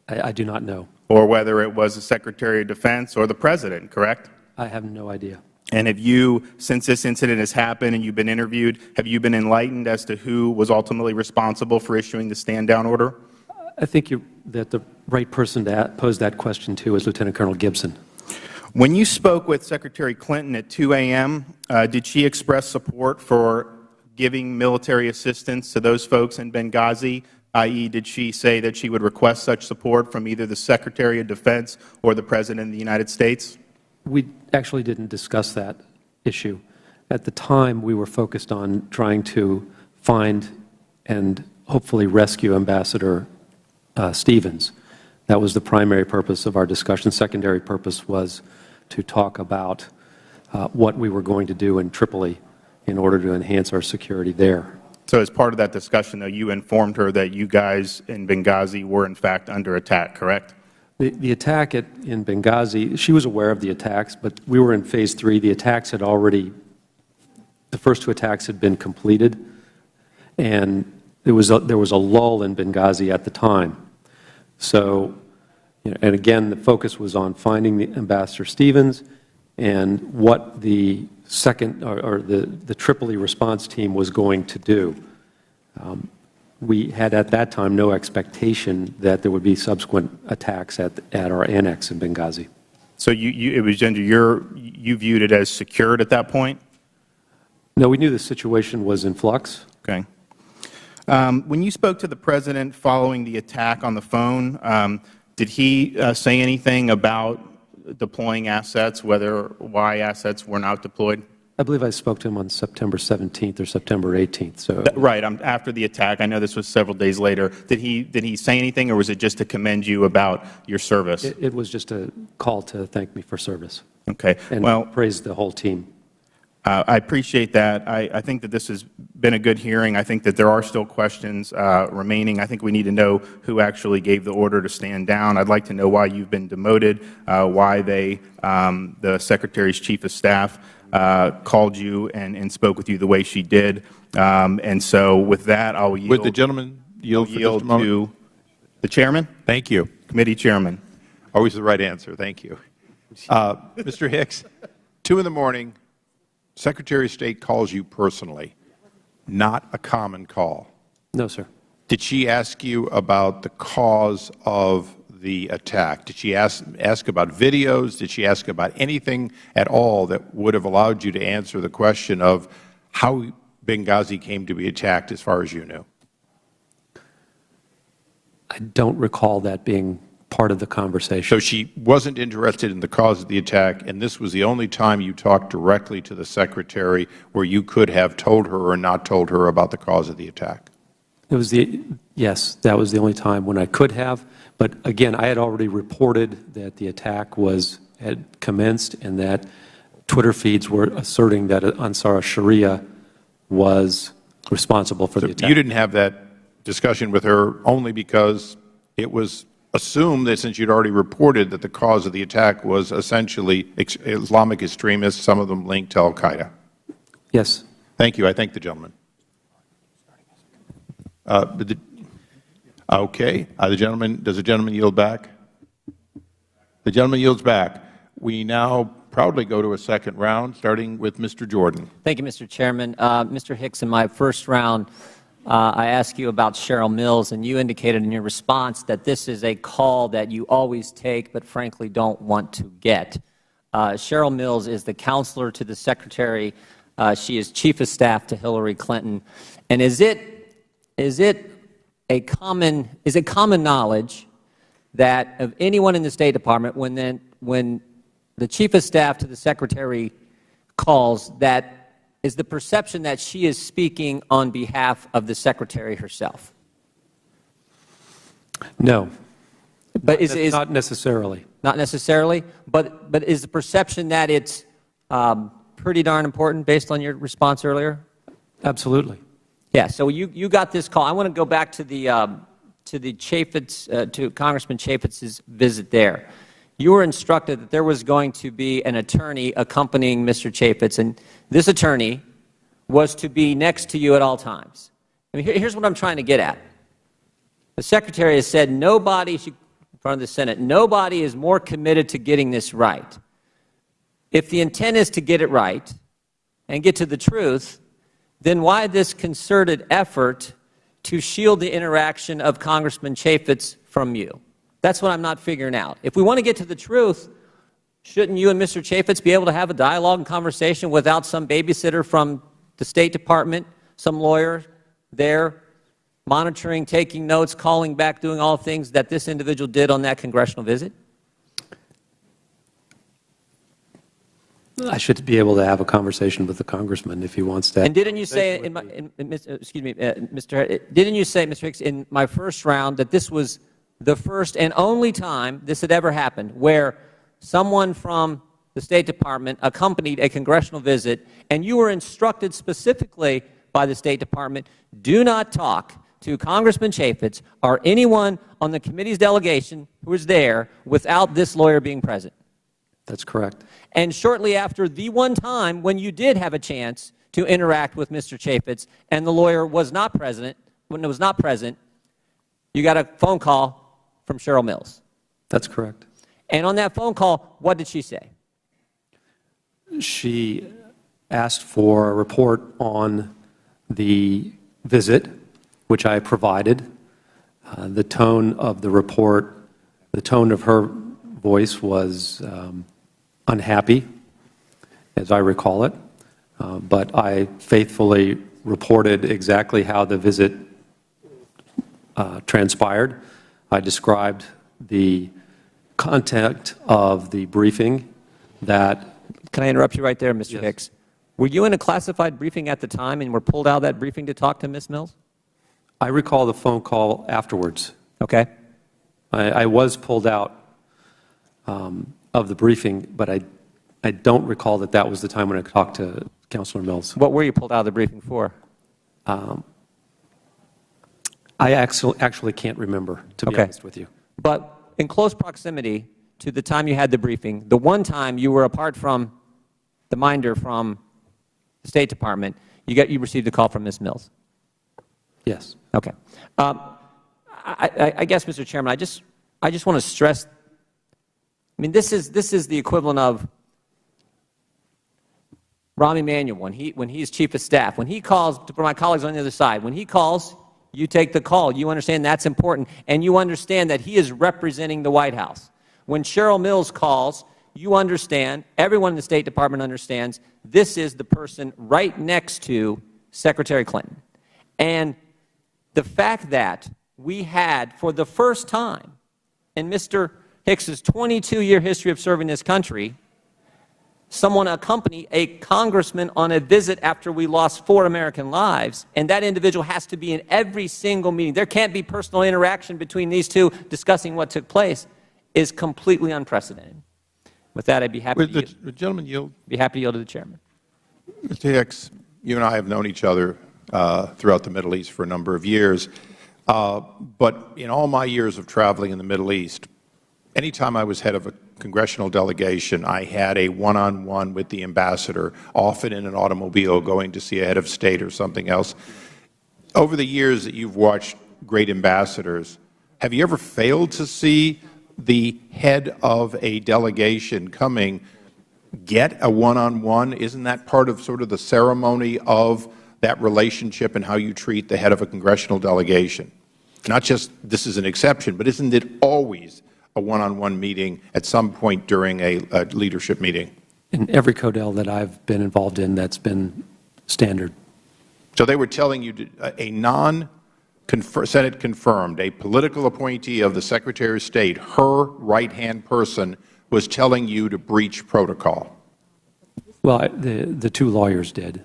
I do not know. Or whether it was the Secretary of Defense or the President, correct? I have no idea. And have you, since this incident has happened and you've been interviewed, have you been enlightened as to who was ultimately responsible for issuing the stand-down order? I think that the right person to pose that question to is Lieutenant Colonel Gibson. When you spoke with Secretary Clinton at 2 a.m., did she express support for giving military assistance to those folks in Benghazi, i.e., did she say that she would request such support from either the Secretary of Defense or the President of the United States? We actually didn't discuss that issue. At the time, we were focused on trying to find and hopefully rescue Ambassador Stevens. That was the primary purpose of our discussion. Secondary purpose was to talk about what we were going to do in Tripoli in order to enhance our security there. So as part of that discussion, though, you informed her that you guys in Benghazi were, in fact, under attack, correct? The attack in Benghazi, she was aware of the attacks, but we were in Phase 3. The attacks had already, the first 2 attacks had been completed, and there was a lull in Benghazi at the time. So, and again, the focus was on finding the Ambassador Stevens and what the the Tripoli response team was going to do. We had at that time no expectation that there would be subsequent attacks at our annex in Benghazi. So it was under you viewed it as secured at that point? No, we knew the situation was in flux. Okay. When you spoke to the President following the attack on the phone, did he say anything about deploying assets, why assets were not deployed? I believe I spoke to him on September 17th or September 18th. So right, after the attack. I know this was several days later. Did he say anything, or was it just to commend you about your service? It was just a call to thank me for service. Okay. And praise the whole team. I appreciate that. I think that this has been a good hearing. I think that there are still questions remaining. I think we need to know who actually gave the order to stand down. I'd like to know why you've been demoted, why the Secretary's Chief of Staff called you and spoke with you the way she did. And so with that, I'll yield. Would the gentleman yield for just a moment? To the Chairman? Thank you. Committee Chairman. Always the right answer. Thank you. Mr. Hicks, 2 in the morning, Secretary of State calls you personally. Not a common call. No, sir. Did she ask you about the cause of the attack? Did she ask about videos? Did she ask about anything at all that would have allowed you to answer the question of how Benghazi came to be attacked as far as you knew? I don't recall that being part of the conversation. So she wasn't interested in the cause of the attack, and this was the only time you talked directly to the Secretary where you could have told her or not told her about the cause of the attack? Yes, that was the only time when I could have. But again, I had already reported that the attack had commenced and that Twitter feeds were asserting that Ansar al-Sharia was responsible for the attack. You didn't have that discussion with her only because it was assumed that since you'd already reported that the cause of the attack was essentially Islamic extremists, some of them linked to al-Qaeda. Yes. Thank you. I thank the gentleman. Okay. Does the gentleman yield back? The gentleman yields back. We now proudly go to a second round, starting with Mr. Jordan. Thank you, Mr. Chairman. Mr. Hicks, in my first round, I asked you about Cheryl Mills, and you indicated in your response that this is a call that you always take but frankly don't want to get. Cheryl Mills is the counselor to the Secretary. She is Chief of Staff to Hillary Clinton. And is it common knowledge that of anyone in the State Department, when the Chief of Staff to the Secretary calls, that is the perception that she is speaking on behalf of the Secretary herself? No. But not necessarily. Not necessarily, but is the perception that it's pretty darn important based on your response earlier? Absolutely. Yeah. So you got this call. I want to go back to the Chaffetz, to Congressman Chaffetz's visit there. You were instructed that there was going to be an attorney accompanying Mr. Chaffetz, and this attorney was to be next to you at all times. I mean, here's what I'm trying to get at. The Secretary has said nobody, in front of the Senate, nobody is more committed to getting this right. If the intent is to get it right and get to the truth, then why this concerted effort to shield the interaction of Congressman Chaffetz from you? That's what I'm not figuring out. If we want to get to the truth, shouldn't you and Mr. Chaffetz be able to have a dialogue and conversation without some babysitter from the State Department, some lawyer there monitoring, taking notes, calling back, doing all the things that this individual did on that congressional visit? I should be able to have a conversation with the congressman if he wants that. And didn't you say, excuse me, didn't you say, Mr. Hicks, in my first round that this was the first and only time this had ever happened where someone from the State Department accompanied a congressional visit, and you were instructed specifically by the State Department, do not talk to Congressman Chaffetz or anyone on the committee's delegation who was there without this lawyer being present? That's correct. And shortly after the one time when you did have a chance to interact with Mr. Chaffetz and the lawyer was not present, you got a phone call from Cheryl Mills. That's correct. And on that phone call, what did she say? She asked for a report on the visit, which I provided. The tone of the report, the tone of her voice was unhappy, as I recall it, but I faithfully reported exactly how the visit transpired. I described the content of the briefing that... Can I interrupt you right there, Mr. Hicks? Were you in a classified briefing at the time and were pulled out of that briefing to talk to Ms. Mills? I recall the phone call afterwards. Okay. I was pulled out of the briefing, but I don't recall that that was the time when I talked to Councilor Mills. What were you pulled out of the briefing for? I actually can't remember, to be honest with you. But in close proximity to the time you had the briefing, the one time you were apart from the minder from the State Department, you received a call from Ms. Mills? Yes. Okay. I guess, Mr. Chairman, I just want to stress, I mean, this is the equivalent of Rahm Emanuel when he's Chief of Staff. When he calls, for my colleagues on the other side, when he calls, you take the call. You understand that's important, and you understand that he is representing the White House. When Cheryl Mills calls, you understand, everyone in the State Department understands, this is the person right next to Secretary Clinton. And the fact that we had, for the first time in Mr. Hicks's 22-year history of serving this country, someone accompany a congressman on a visit after we lost 4 American lives, and that individual has to be in every single meeting. There can't be personal interaction between these two discussing what took place, is completely unprecedented. With that, I'd be happy to yield. The gentleman yield. Be happy to yield to the chairman. Mr. Hicks, you and I have known each other throughout the Middle East for a number of years, but in all my years of traveling in the Middle East, anytime I was head of a congressional delegation, I had a one-on-one with the ambassador, often in an automobile going to see a head of state or something else. Over the years that you've watched great ambassadors, have you ever failed to see the head of a delegation coming get a one-on-one? Isn't that part of sort of the ceremony of that relationship and how you treat the head of a congressional delegation? Not just this is an exception, but isn't it always a one-on-one meeting at some point during a leadership meeting? In every CODEL that I've been involved in, that's been standard. So they were telling you a non-Senate confirmed, a political appointee of the Secretary of State, her right-hand person, was telling you to breach protocol. Well, the two lawyers did.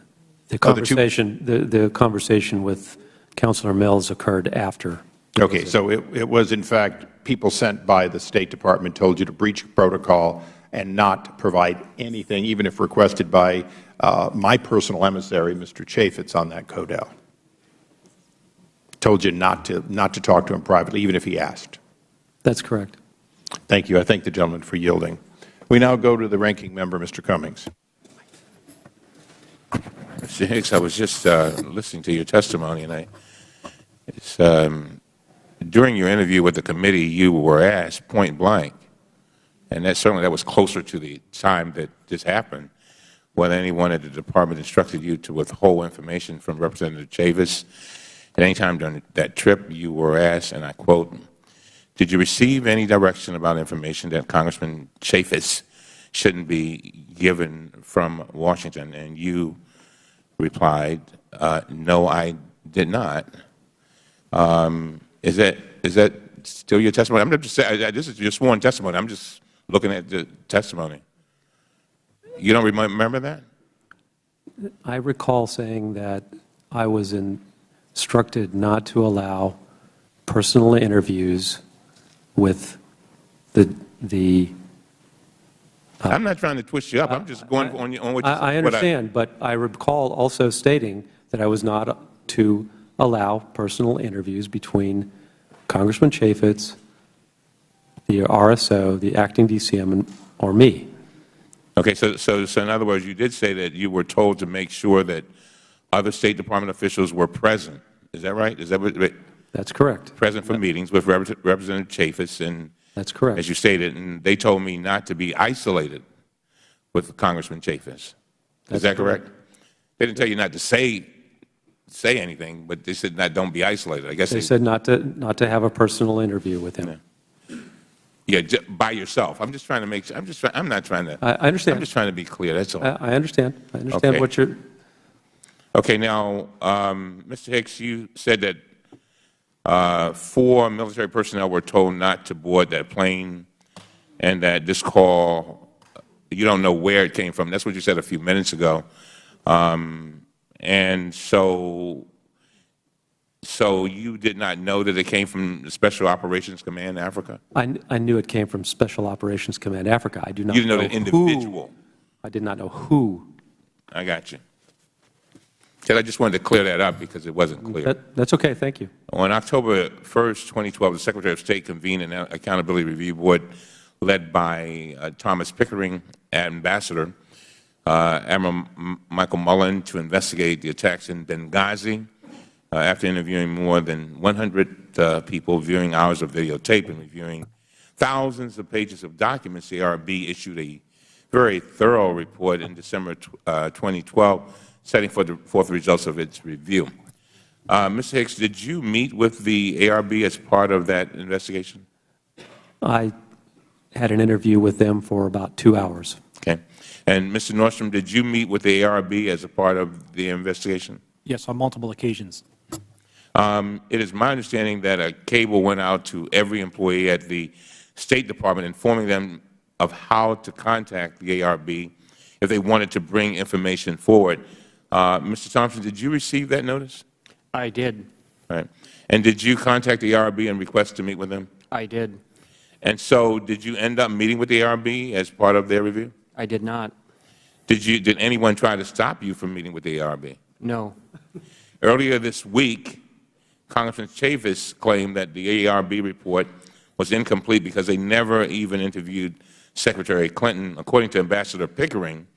The conversation, the conversation with Councilor Mills occurred after. Okay, so it was in fact people sent by the State Department told you to breach protocol and not provide anything, even if requested by my personal emissary, Mr. Chaffetz, on that CODEL. Told you not to talk to him privately, even if he asked. That's correct. Thank you. I thank the gentleman for yielding. We now go to the ranking member, Mr. Cummings. Mr. Hicks, I was just listening to your testimony, and during your interview with the committee, you were asked point blank, and that was closer to the time that this happened, whether anyone at the department instructed you to withhold information from Representative Chaffetz. At any time during that trip, you were asked, and I quote, "Did you receive any direction about information that Congressman Chaffetz shouldn't be given from Washington?" And you replied, "No, I did not." Is that still your testimony? I'm just saying, this is your sworn testimony. I'm just looking at the testimony. You don't remember that? I recall saying that I was instructed not to allow personal interviews with the I'm not trying to twist you up. I'm just going on what you said. I understand, but I recall also stating that I was not to allow personal interviews between Congressman Chaffetz, the RSO, the acting DCM, or me. Okay, so in other words, you did say that you were told to make sure that other State Department officials were present. Is that right? Is that what? That's correct. Present for meetings with Representative Chaffetz, and that's correct. As you stated, and they told me not to be isolated with Congressman Chaffetz. Is that correct? They didn't tell you not to say anything, but they said don't be isolated. I guess they said not to have a personal interview with him. Yeah, by yourself. I'm just trying to make sure. I'm not trying to. I understand. I'm just trying to be clear. That's all. I understand. I understand what you're. Okay. Now, Mr. Hicks, you said that 4 military personnel were told not to board that plane, and that this call, you don't know where it came from. That's what you said a few minutes ago. And so you did not know that it came from the Special Operations Command Africa? I knew it came from Special Operations Command Africa. I do not. You didn't know the individual. I did not know who. I got you. I just wanted to clear that up because it wasn't clear. That's okay. Thank you. On October 1st, 2012, the Secretary of State convened an Accountability Review Board led by Thomas Pickering, Ambassador, Admiral Michael Mullen, to investigate the attacks in Benghazi. After interviewing more than 100 people, viewing hours of videotape, and reviewing thousands of pages of documents, the ARB issued a very thorough report in December 2012, setting forth the results of its review. Mr. Hicks, did you meet with the ARB as part of that investigation? I had an interview with them for about 2 hours. Okay. And Mr. Nordstrom, did you meet with the ARB as a part of the investigation? Yes, on multiple occasions. It is my understanding that a cable went out to every employee at the State Department informing them of how to contact the ARB if they wanted to bring information forward. Mr. Thompson, did you receive that notice? I did. All right. And did you contact the ARB and request to meet with them? I did. And so did you end up meeting with the ARB as part of their review? I did not. Did anyone try to stop you from meeting with the ARB? No. Earlier this week, Congressman Chaffetz claimed that the ARB report was incomplete because they never even interviewed Secretary Clinton. According to Ambassador Pickering,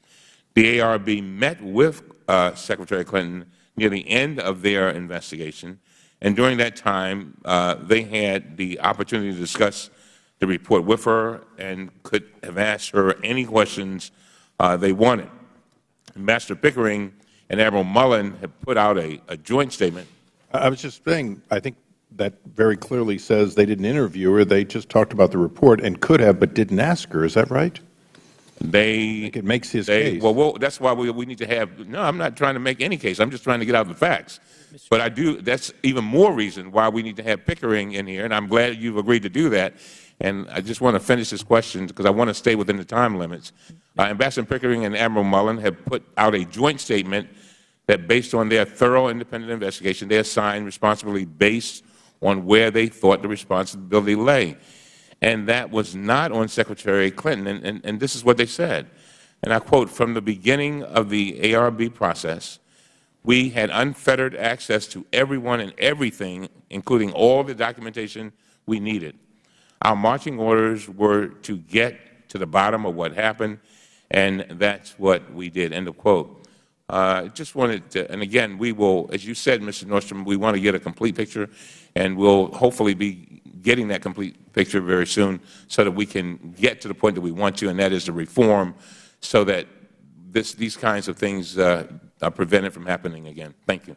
the ARB met with Secretary Clinton near the end of their investigation, and during that time, they had the opportunity to discuss the report with her and could have asked her any questions they wanted. Ambassador Pickering and Admiral Mullen have put out a joint statement. I was just saying, I think that very clearly says they didn't interview her. They just talked about the report and could have, but didn't ask her. Is that right? I think it makes his case. Well, that's why we need to have, no, I'm not trying to make any case. I'm just trying to get out the facts. But I do, that's even more reason why we need to have Pickering in here, and I'm glad you've agreed to do that. And I just want to finish this question because I want to stay within the time limits. Ambassador Pickering and Admiral Mullen have put out a joint statement that based on their thorough independent investigation, they assigned responsibility based on where they thought the responsibility lay. And that was not on Secretary Clinton, and this is what they said. And I quote, "From the beginning of the ARB process, we had unfettered access to everyone and everything, including all the documentation we needed. Our marching orders were to get to the bottom of what happened, and that's what we did," end of quote. Just wanted to, and again, we will, as you said, Mr. Nordstrom, we want to get a complete picture, and we'll hopefully be getting that complete picture very soon so that we can get to the point that we want to, and that is to reform so that these kinds of things are prevented from happening again. Thank you.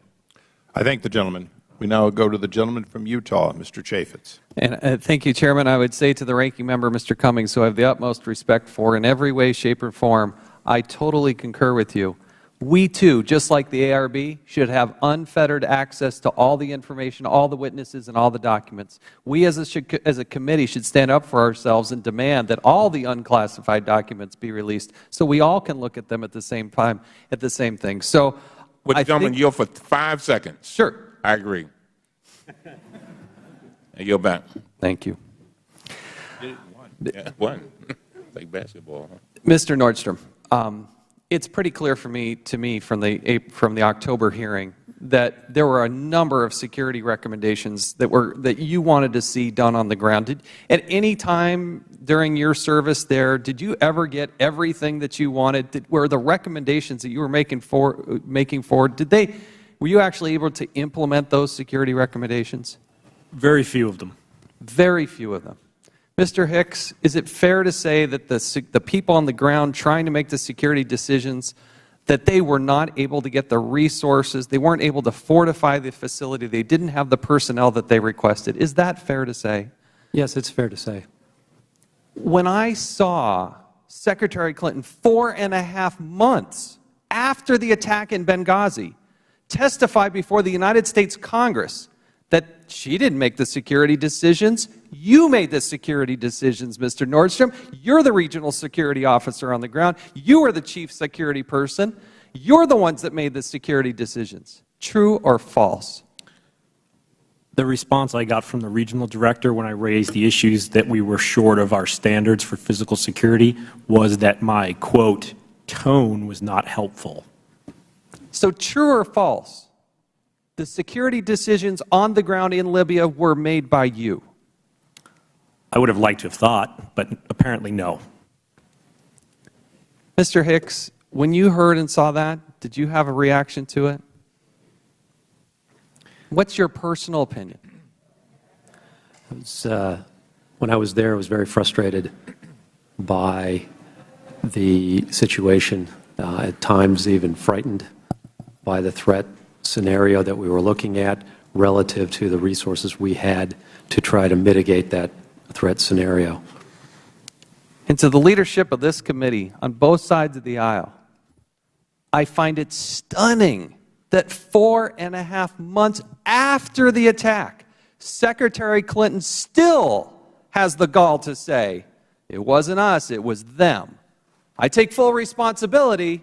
I thank the gentleman. We now go to the gentleman from Utah, Mr. Chaffetz. And thank you, Chairman. I would say to the ranking member, Mr. Cummings, who I have the utmost respect for in every way, shape, or form, I totally concur with you. We, too, just like the ARB, should have unfettered access to all the information, all the witnesses, and all the documents. We as a committee should stand up for ourselves and demand that all the unclassified documents be released so we all can look at them at the same time, at the same thing. So, would the gentleman yield for 5 seconds? Sure. I agree. And yield back. Thank you. Yeah, one. Like basketball. Huh? Mr. Nordstrom, it's pretty clear to me from the October hearing that there were a number of security recommendations that you wanted to see done on the ground. At any time during your service there, did you ever get everything that you wanted? Were the recommendations that you were making forward, were you actually able to implement those security recommendations? Very few of them. Very few of them. Mr. Hicks, is it fair to say that the people on the ground trying to make the security decisions, that they were not able to get the resources, they weren't able to fortify the facility, they didn't have the personnel that they requested? Is that fair to say? Yes, it's fair to say. When I saw Secretary Clinton 4.5 months after the attack in Benghazi testify before the United States Congress that she didn't make the security decisions, you made the security decisions, Mr. Nordstrom. You're the regional security officer on the ground. You are the chief security person. You're the ones that made the security decisions. True or false? The response I got from the regional director when I raised the issues that we were short of our standards for physical security was that my, quote, tone was not helpful. So true or false? The security decisions on the ground in Libya were made by you. I would have liked to have thought, but apparently no. Mr. Hicks, when you heard and saw that, did you have a reaction to it? What's your personal opinion? When I was there, I was very frustrated by the situation, at times even frightened by the threat scenario that we were looking at relative to the resources we had to try to mitigate that threat scenario. And to the leadership of this committee on both sides of the aisle, I find it stunning that 4.5 months after the attack, Secretary Clinton still has the gall to say, it wasn't us, it was them. I take full responsibility,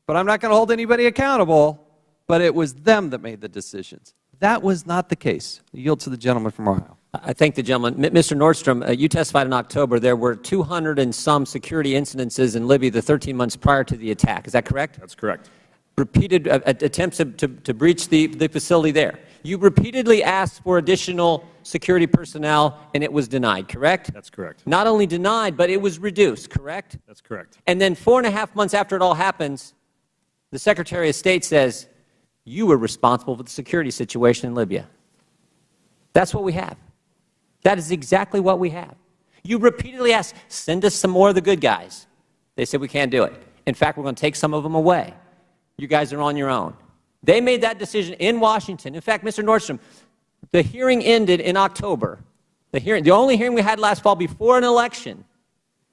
but I'm not going to hold anybody accountable. But it was them that made the decisions. That was not the case. I yield to the gentleman from Ohio. I thank the gentleman. Mr. Nordstrom, you testified in October there were 200 and some security incidences in Libya the 13 months prior to the attack. Is that correct? That's correct. Repeated attempts to breach the facility there. You repeatedly asked for additional security personnel, and it was denied, correct? That's correct. Not only denied, but it was reduced, correct? That's correct. And then 4.5 months after it all happens, the Secretary of State says, you were responsible for the security situation in Libya. That's what we have. That is exactly what we have. You repeatedly asked, send us some more of the good guys. They said, we can't do it. In fact, we're going to take some of them away. You guys are on your own. They made that decision in Washington. In fact, Mr. Nordstrom, the hearing ended in October. The only hearing we had last fall before an election,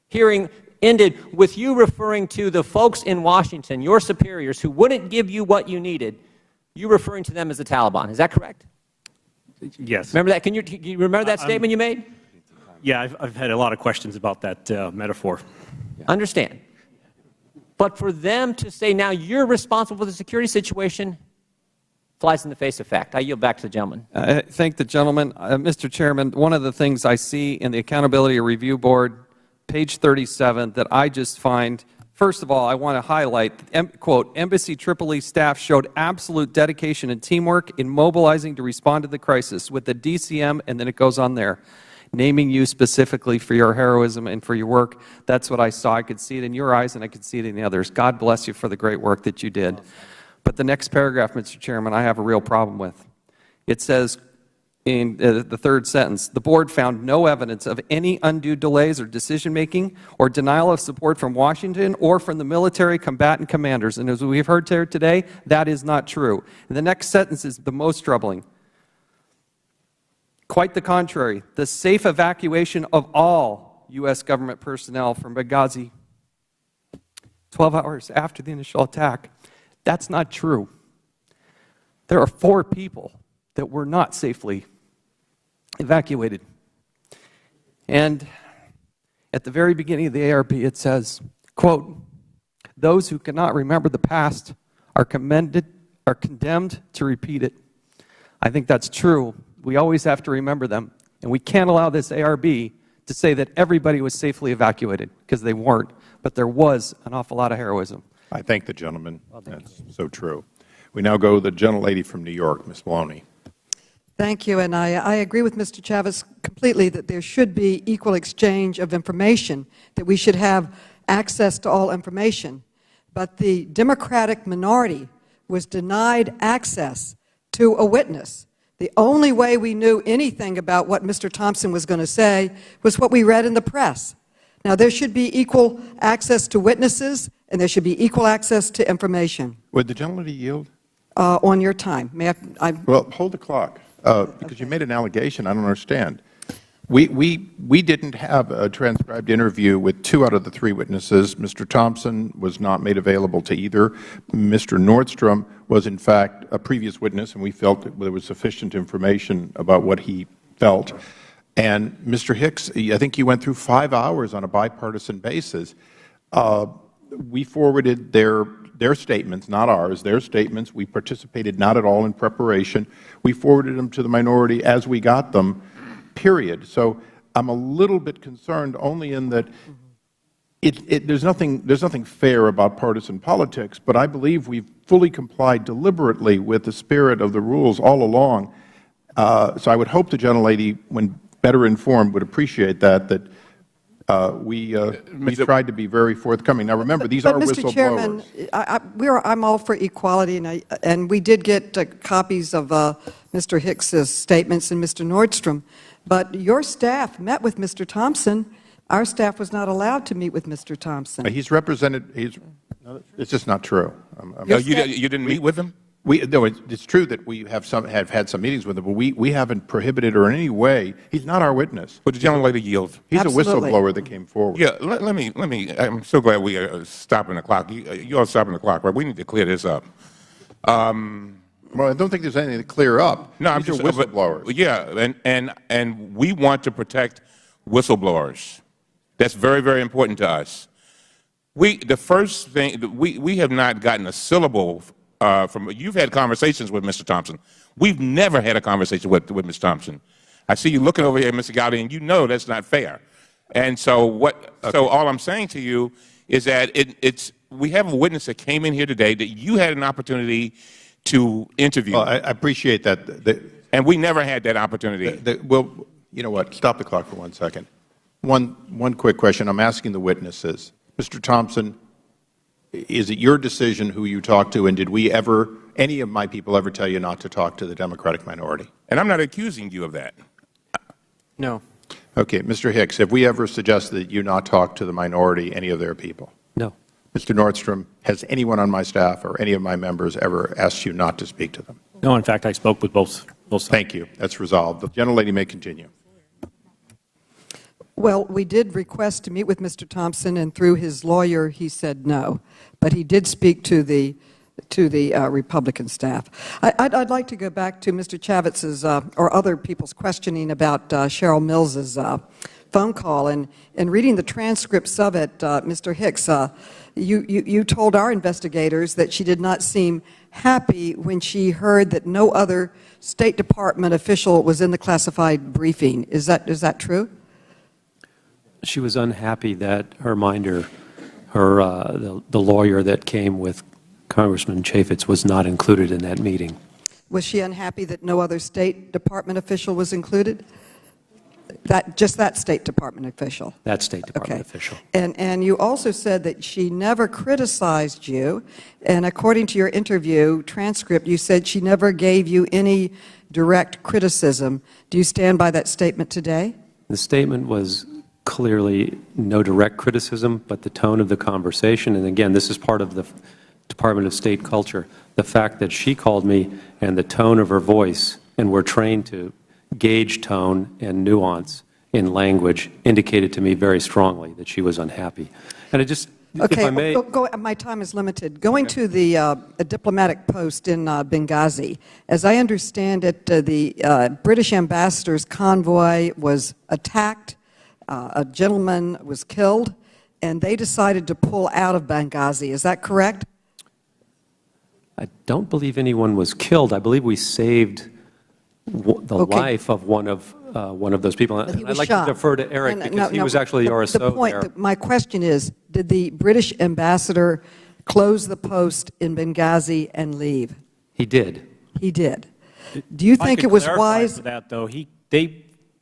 hearing ended with you referring to the folks in Washington, your superiors, who wouldn't give you what you needed, you referring to them as the Taliban. Is that correct? Yes. Remember that? Can you remember that statement you made? Yeah, I've had a lot of questions about that metaphor. Understand. But for them to say now you're responsible for the security situation flies in the face of fact. I yield back to the gentleman. I thank the gentleman. Mr. Chairman, one of the things I see in the Accountability Review Board, page 37, that I just find, first of all, I want to highlight, quote, Embassy Tripoli staff showed absolute dedication and teamwork in mobilizing to respond to the crisis with the DCM, and then it goes on there, naming you specifically for your heroism and for your work. That's what I saw. I could see it in your eyes, and I could see it in the others. God bless you for the great work that you did. But the next paragraph, Mr. Chairman, I have a real problem with. It says in the third sentence, the board found no evidence of any undue delays or decision-making or denial of support from Washington or from the military combatant commanders. And as we've heard here today, that is not true. And the next sentence is the most troubling. Quite the contrary, the safe evacuation of all U.S. government personnel from Benghazi 12 hours after the initial attack. That's not true. There are 4 people that were not safely evacuated. And at the very beginning of the ARP, it says, quote, those who cannot remember the past are condemned to repeat it. I think that's true. We always have to remember them. And we can't allow this ARB to say that everybody was safely evacuated, because they weren't. But there was an awful lot of heroism. I thank the gentleman. That's so true. We now go to the gentlelady from New York, Ms. Maloney. Thank you, and I agree with Mr. Chavez completely that there should be equal exchange of information, that we should have access to all information. But the Democratic minority was denied access to a witness. The only way we knew anything about what Mr. Thompson was going to say was what we read in the press. Now, there should be equal access to witnesses, and there should be equal access to information. Would the gentlelady yield? On your time. May I? Well, hold the clock, because you made an allegation I don't understand. We didn't have a transcribed interview with 2 out of the 3 witnesses. Mr. Thompson was not made available to either. Mr. Nordstrom was, in fact, a previous witness, and we felt that there was sufficient information about what he felt. And Mr. Hicks, I think you went through 5 hours on a bipartisan basis. We forwarded their statements, not ours, their statements. We participated not at all in preparation. We forwarded them to the minority as we got them, period. So I'm a little bit concerned only in that there's nothing fair about partisan politics, but I believe we've fully complied deliberately with the spirit of the rules all along. So I would hope the gentlelady, when better informed, would appreciate that we tried to be very forthcoming. Now, remember, these are whistleblowers. Mr. Chairman, I'm all for equality, and we did get copies of Mr. Hicks's statements and Mr. Nordstrom, but your staff met with Mr. Thompson. Our staff was not allowed to meet with Mr. Thompson. He's represented. It's just not true. No, you didn't meet with him? No, it's true that we have had some meetings with him, but we haven't prohibited or in any way. He's not our witness. Would the gentlelady yield? He's Absolutely. A whistleblower that came forward. Yeah, let me. I'm so glad we are stopping the clock. You are stopping the clock, right? We need to clear this up. Well, I don't think there's anything to clear up. No, I'm just just whistleblowers. Yeah, and we want to protect whistleblowers. That's very, very important to us. The first thing, we have not gotten a syllable from, you've had conversations with Mr. Thompson. We've never had a conversation with Mr. Thompson. I see you looking over here, Mr. Gowdy, and you know that's not fair. And so so all I'm saying to you is that we have a witness that came in here today that you had an opportunity to interview. Well, I appreciate that. And we never had that opportunity. Well, you know what? Stop the clock for 1 second. One quick question. I'm asking the witnesses. Mr. Thompson, is it your decision who you talked to, and did we ever any of my people ever tell you not to talk to the Democratic minority? And I'm not accusing you of that. No. Okay. Mr. Hicks, have we ever suggested that you not talk to the minority, any of their people? No. Mr. Nordstrom, has anyone on my staff or any of my members ever asked you not to speak to them? No, in fact, I spoke with both sides. Thank you. That's resolved. The gentlelady may continue. Well, we did request to meet with Mr. Thompson, and through his lawyer, he said no. But he did speak to the Republican staff. I'd like to go back to Mr. Chavitz's or other people's questioning about Cheryl Mills's phone call. And reading the transcripts of it, Mr. Hicks, you told our investigators that she did not seem happy when she heard that no other State Department official was in the classified briefing. Is that true? She was unhappy that her minder, the lawyer that came with Congressman Chaffetz, was not included in that meeting. Was she unhappy that no other State Department official was included? Just that State Department official? That State Department official. And you also said that she never criticized you, and according to your interview transcript, you said she never gave you any direct criticism. Do you stand by that statement today? The statement was clearly no direct criticism, but the tone of the conversation, and again, this is part of the Department of State culture, the fact that she called me and the tone of her voice, and we're trained to gauge tone and nuance in language, indicated to me very strongly that she was unhappy. And if I may... my time is limited. Going to the diplomatic post in Benghazi, as I understand it, the British ambassador's convoy was attacked, a gentleman was killed, and they decided to pull out of Benghazi. Is that correct? I don't believe anyone was killed. I believe we saved the life of one of those people. And I'd like to defer to Eric because he was actually the RSO there. My question is, did the British ambassador close the post in Benghazi and leave? He did. He did. Do you think it was wise? For that, though,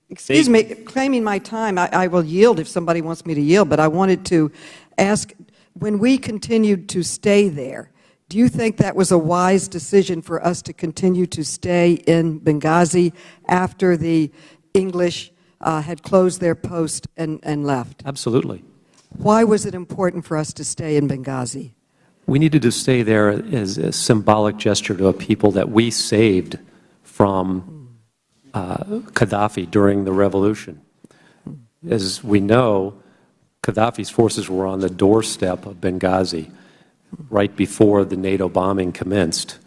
Excuse me, claiming my time, I will yield if somebody wants me to yield, but I wanted to ask, when we continued to stay there, do you think that was a wise decision for us to continue to stay in Benghazi after the English had closed their post and left? Absolutely. Why was it important for us to stay in Benghazi? We needed to stay there as a symbolic gesture to a people that we saved from Gaddafi during the revolution. As we know, Gaddafi's forces were on the doorstep of Benghazi right before the NATO bombing commenced.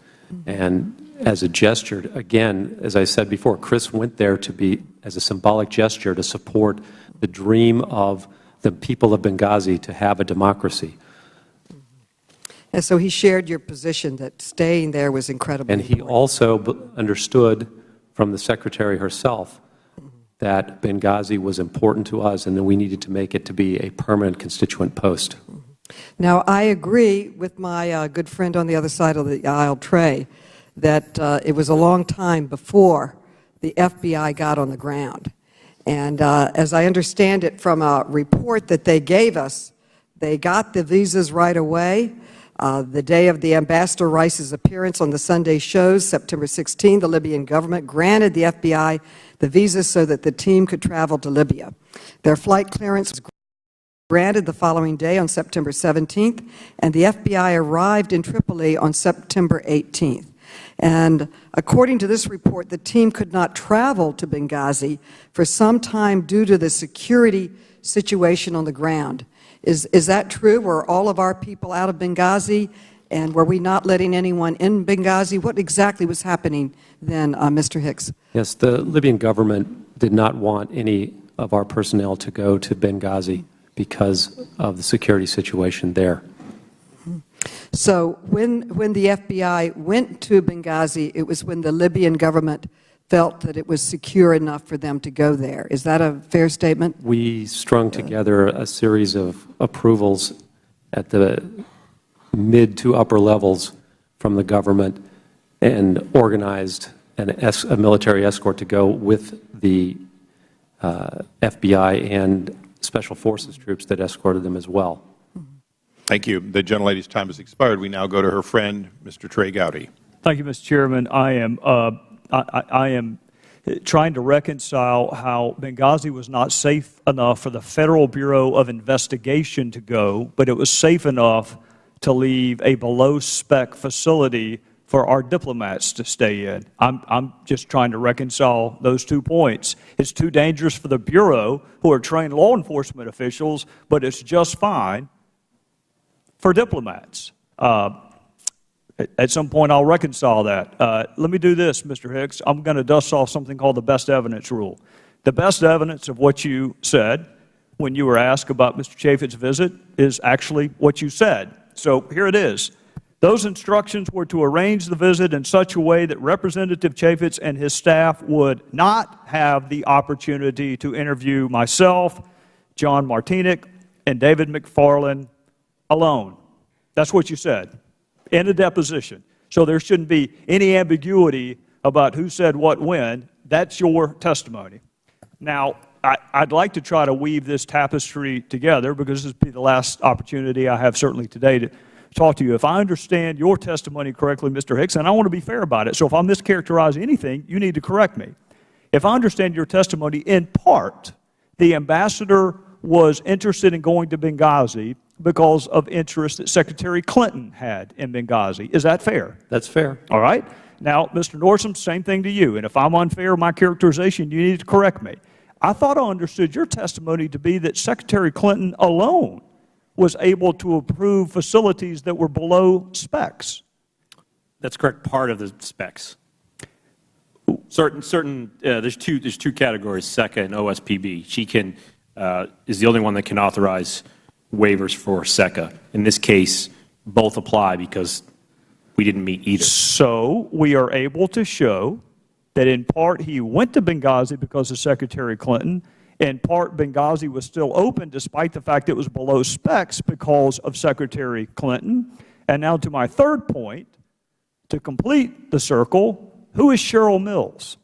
And as a gesture, again, as I said before, Chris went there as a symbolic gesture to support the dream of the people of Benghazi to have a democracy. And so he shared your position that staying there was incredibly important. And he also understood from the Secretary herself that Benghazi was important to us and that we needed to make it to be a permanent constituent post. Now, I agree with my good friend on the other side of the aisle, Trey, that it was a long time before the FBI got on the ground. And as I understand it from a report that they gave us, they got the visas right away. The day of the Ambassador Rice's appearance on the Sunday shows, September 16, the Libyan government granted the FBI the visas so that the team could travel to Libya. Their flight clearance was granted the following day on September 17th, and the FBI arrived in Tripoli on September 18th. And according to this report, the team could not travel to Benghazi for some time due to the security situation on the ground. Is that true? Were all of our people out of Benghazi, and were we not letting anyone in Benghazi? What exactly was happening then, Mr. Hicks? Yes, the Libyan government did not want any of our personnel to go to Benghazi because of the security situation there. So when the FBI went to Benghazi, it was when the Libyan government felt that it was secure enough for them to go there. Is that a fair statement? We strung together a series of approvals at the mid to upper levels from the government and organized a military escort to go with the FBI and Special Forces troops that escorted them as well. Thank you. The gentlelady's time has expired. We now go to her friend, Mr. Trey Gowdy. Thank you, Mr. Chairman. I am trying to reconcile how Benghazi was not safe enough for the Federal Bureau of Investigation to go, but it was safe enough to leave a below-spec facility for our diplomats to stay in. I'm just trying to reconcile those 2 points. It's too dangerous for the Bureau, who are trained law enforcement officials, but it's just fine for diplomats. At some point, I'll reconcile that. Let me do this, Mr. Hicks. I'm going to dust off something called the best evidence rule. The best evidence of what you said when you were asked about Mr. Chaffetz's visit is actually what you said. So here it is. Those instructions were to arrange the visit in such a way that Representative Chaffetz and his staff would not have the opportunity to interview myself, John Martinick, and David McFarland alone. That's what you said in a deposition. So there shouldn't be any ambiguity about who said what when. That's your testimony. Now, I'd like to try to weave this tapestry together, because this will be the last opportunity I have certainly today to talk to you. If I understand your testimony correctly, Mr. Hicks, and I want to be fair about it, so if I mischaracterize anything, you need to correct me. If I understand your testimony, in part, the ambassador was interested in going to Benghazi because of interest that Secretary Clinton had in Benghazi. Is that fair? That's fair. All right. Now, Mr. Nordsom, same thing to you. And if I'm unfair in my characterization, you need to correct me. I thought I understood your testimony to be that Secretary Clinton alone was able to approve facilities that were below specs. That's correct. Part of the specs. There's two categories, SECA and OSPB. She is the only one that can authorize waivers for SECA. In this case, both apply because we didn't meet either. So we are able to show that in part he went to Benghazi because of Secretary Clinton. In part, Benghazi was still open despite the fact it was below specs because of Secretary Clinton. And now to my third point, to complete the circle, who is Cheryl Mills?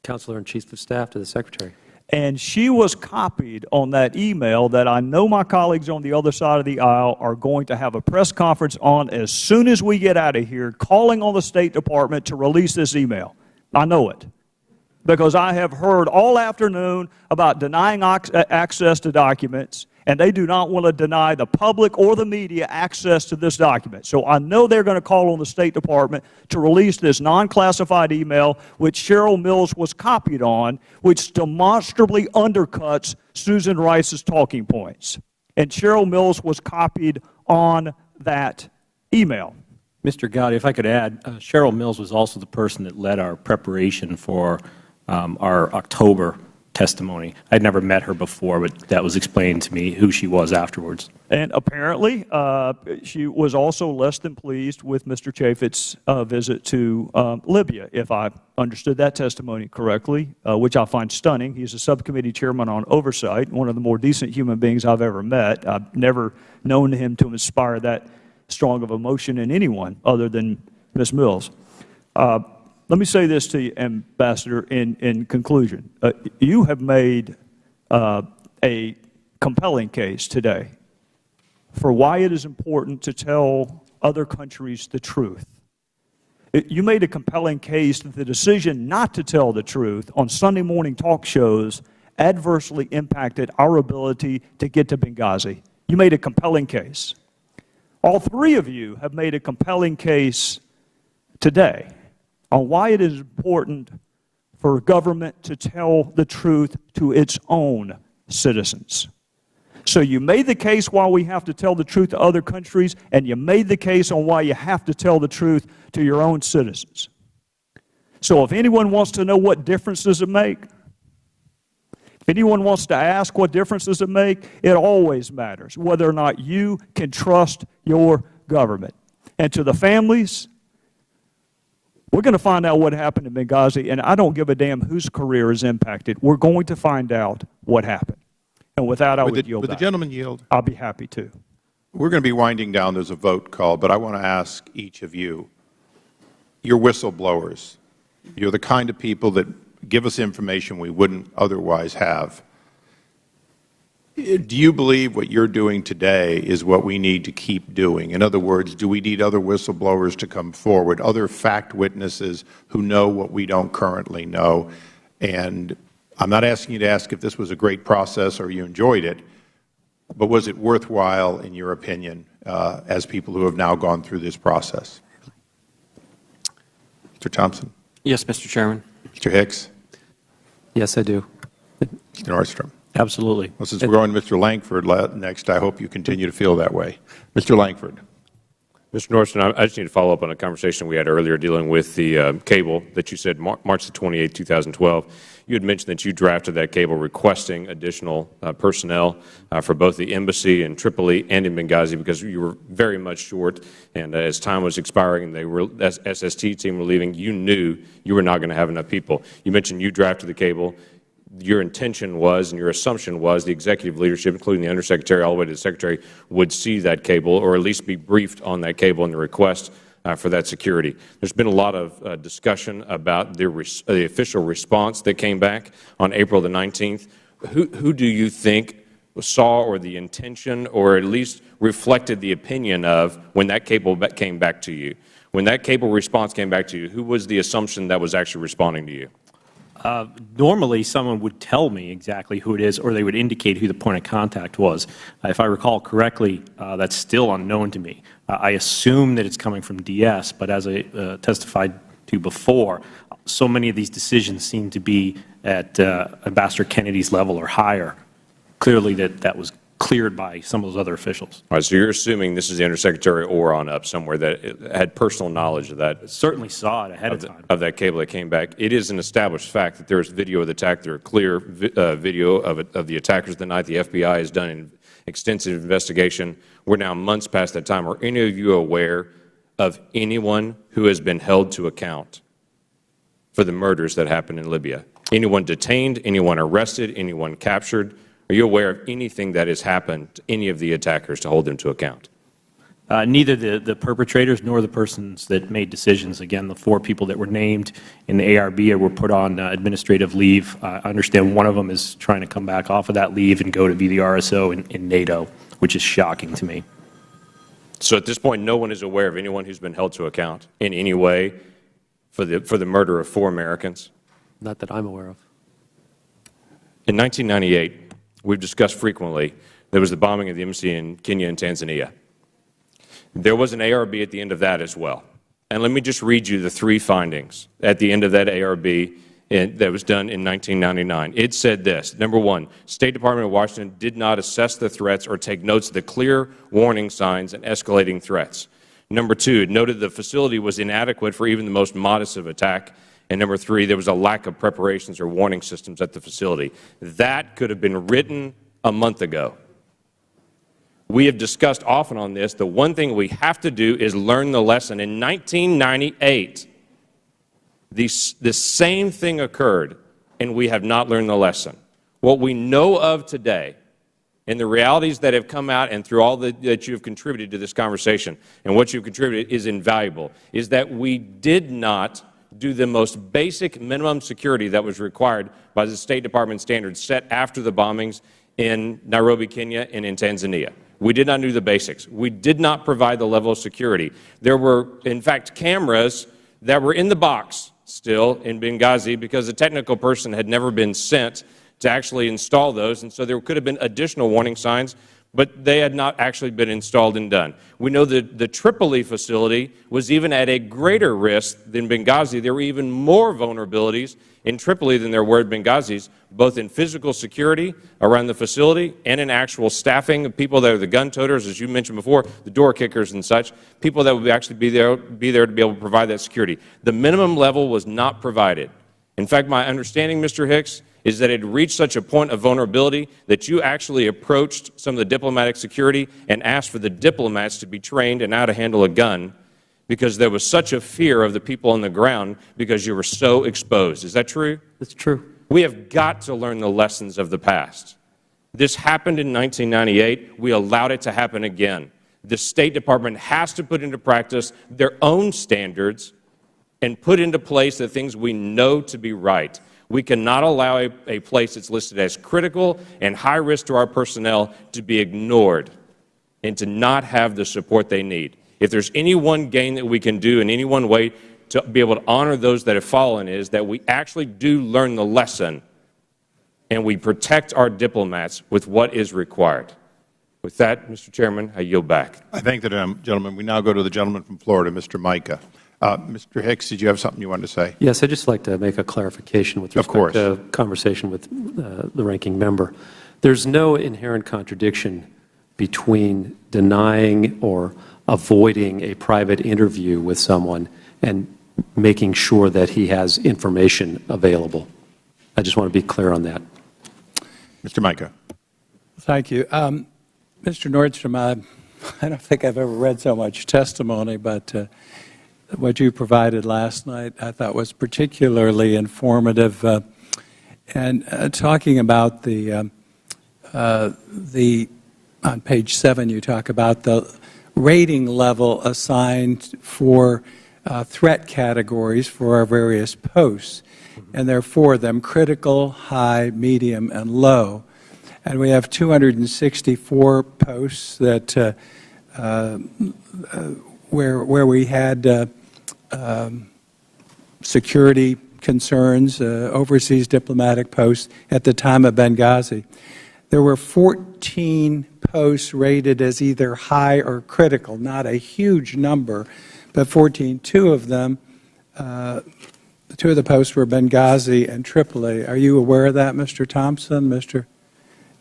Counselor and Chief of Staff to the Secretary. And she was copied on that email that I know my colleagues on the other side of the aisle are going to have a press conference on as soon as we get out of here, calling on the State Department to release this email. I know it, because I have heard all afternoon about denying access to documents, and they do not want to deny the public or the media access to this document. So I know they're going to call on the State Department to release this non-classified email, which Cheryl Mills was copied on, which demonstrably undercuts Susan Rice's talking points. And Cheryl Mills was copied on that email. Mr. Gowdy, if I could add, Cheryl Mills was also the person that led our preparation for our October testimony. I'd never met her before, but that was explained to me who she was afterwards. And apparently, she was also less than pleased with Mr. Chaffetz's visit to Libya, if I understood that testimony correctly, which I find stunning. He's a subcommittee chairman on oversight, one of the more decent human beings I've ever met. I've never known him to inspire that strong of emotion in anyone other than Ms. Mills. Let me say this to you, Ambassador, in conclusion. You have made a compelling case today for why it is important to tell other countries the truth. You made a compelling case that the decision not to tell the truth on Sunday morning talk shows adversely impacted our ability to get to Benghazi. You made a compelling case. All three of you have made a compelling case today on why it is important for government to tell the truth to its own citizens. So you made the case why we have to tell the truth to other countries, and you made the case on why you have to tell the truth to your own citizens. So if anyone wants to know what difference does it make, if anyone wants to ask what difference does it make, it always matters whether or not you can trust your government. And to the families, we're going to find out what happened in Benghazi, and I don't give a damn whose career is impacted. We're going to find out what happened. And with that, I would yield back. Would the gentleman yield? I'll be happy to. We're going to be winding down. There's a vote call, but I want to ask each of you, you're whistleblowers. You're the kind of people that give us information we wouldn't otherwise have. Do you believe what you're doing today is what we need to keep doing? In other words, do we need other whistleblowers to come forward, other fact witnesses who know what we don't currently know? And I'm not asking you to ask if this was a great process or you enjoyed it, but was it worthwhile, in your opinion, as people who have now gone through this process? Mr. Thompson? Yes, Mr. Chairman. Mr. Hicks? Yes, I do. Mr. Nordstrom? Absolutely. Well, since we're going to Mr. Langford next, I hope you continue to feel that way. Mr. Langford. Mr. Nordstrom, I just need to follow up on a conversation we had earlier dealing with the cable that you said March the 28th, 2012. You had mentioned that you drafted that cable requesting additional personnel for both the embassy in Tripoli and in Benghazi because you were very much short, and as time was expiring and the SST team were leaving, you knew you were not going to have enough people. You mentioned you drafted the cable. Your intention was and your assumption was the executive leadership, including the undersecretary all the way to the secretary, would see that cable or at least be briefed on that cable and the request for that security. There's been a lot of discussion about the official response that came back on April the 19th. Who do you think saw or the intention or at least reflected the opinion of when that cable came back to you? When that cable response came back to you, who was the assumption that was actually responding to you? Normally, someone would tell me exactly who it is, or they would indicate who the point of contact was. If I recall correctly, that's still unknown to me. I assume that it's coming from DS, but as I testified to before, so many of these decisions seem to be at Ambassador Kennedy's level or higher. Clearly, that was cleared by some of those other officials. All right, so you're assuming this is the undersecretary or on up somewhere that had personal knowledge of that. Certainly saw it ahead of time. Of that cable that came back. It is an established fact that there is video of the attack. There are clear video of the attackers the night. The FBI has done an extensive investigation. We're now months past that time. Are any of you aware of anyone who has been held to account for the murders that happened in Libya? Anyone detained? Anyone arrested? Anyone captured? Are you aware of anything that has happened to any of the attackers to hold them to account? Neither the perpetrators nor the persons that made decisions. Again, the 4 people that were named in the ARB were put on administrative leave. I understand one of them is trying to come back off of that leave and go to be the RSO in NATO, which is shocking to me. So at this point, no one is aware of anyone who's been held to account in any way for the murder of 4 Americans? Not that I'm aware of. In 1998, we've discussed frequently, there was the bombing of the embassy in Kenya and Tanzania. There was an ARB at the end of that as well. And let me just read you the 3 findings at the end of that ARB that was done in 1999. It said this: number 1, State Department of Washington did not assess the threats or take notes of the clear warning signs and escalating threats. Number 2, it noted the facility was inadequate for even the most modest of attack. And number 3, there was a lack of preparations or warning systems at the facility. That could have been written a month ago. We have discussed often on this, the one thing we have to do is learn the lesson. In 1998, the same thing occurred, and we have not learned the lesson. What we know of today, and the realities that have come out and through all that you have contributed to this conversation, and what you've contributed is invaluable, is that we did not do the most basic minimum security that was required by the State Department standards set after the bombings in Nairobi, Kenya, and in Tanzania. We did not do the basics. We did not provide the level of security. There were, in fact, cameras that were in the box still in Benghazi because a technical person had never been sent to actually install those, and so there could have been additional warning signs, but they had not actually been installed and done. We know that the Tripoli facility was even at a greater risk than Benghazi. There were even more vulnerabilities in Tripoli than there were at Benghazi, both in physical security around the facility and in actual staffing of people that are the gun toters, as you mentioned before, the door kickers and such, people that would actually be there to be able to provide that security. The minimum level was not provided. In fact, my understanding, Mr. Hicks, is that it had reached such a point of vulnerability that you actually approached some of the diplomatic security and asked for the diplomats to be trained in how to handle a gun because there was such a fear of the people on the ground because you were so exposed. Is that true? That's true. We have got to learn the lessons of the past. This happened in 1998. We allowed it to happen again. The State Department has to put into practice their own standards and put into place the things we know to be right. We cannot allow a place that's listed as critical and high risk to our personnel to be ignored and to not have the support they need. If there's any one gain that we can do in any one way to be able to honor those that have fallen, is that we actually do learn the lesson and we protect our diplomats with what is required. With that, Mr. Chairman, I yield back. I thank the gentleman. We now go to the gentleman from Florida, Mr. Micah. Mr. Hicks, did you have something you wanted to say? Yes, I'd just like to make a clarification with respect to conversation with the ranking member. There's no inherent contradiction between denying or avoiding a private interview with someone and making sure that he has information available. I just want to be clear on that. Mr. Micah. Thank you. Mr. Nordstrom, I don't think I've ever read so much testimony, but what you provided last night I thought was particularly informative. And talking about on page 7, you talk about the rating level assigned for threat categories for our various posts. And there are 4 of them: critical, high, medium, and low. And we have 264 posts that where we had security concerns, overseas diplomatic posts at the time of Benghazi. There were 14 posts rated as either high or critical, not a huge number, but 14. 2 of them, 2 of the posts were Benghazi and Tripoli. Are you aware of that, Mr. Thompson? Mr.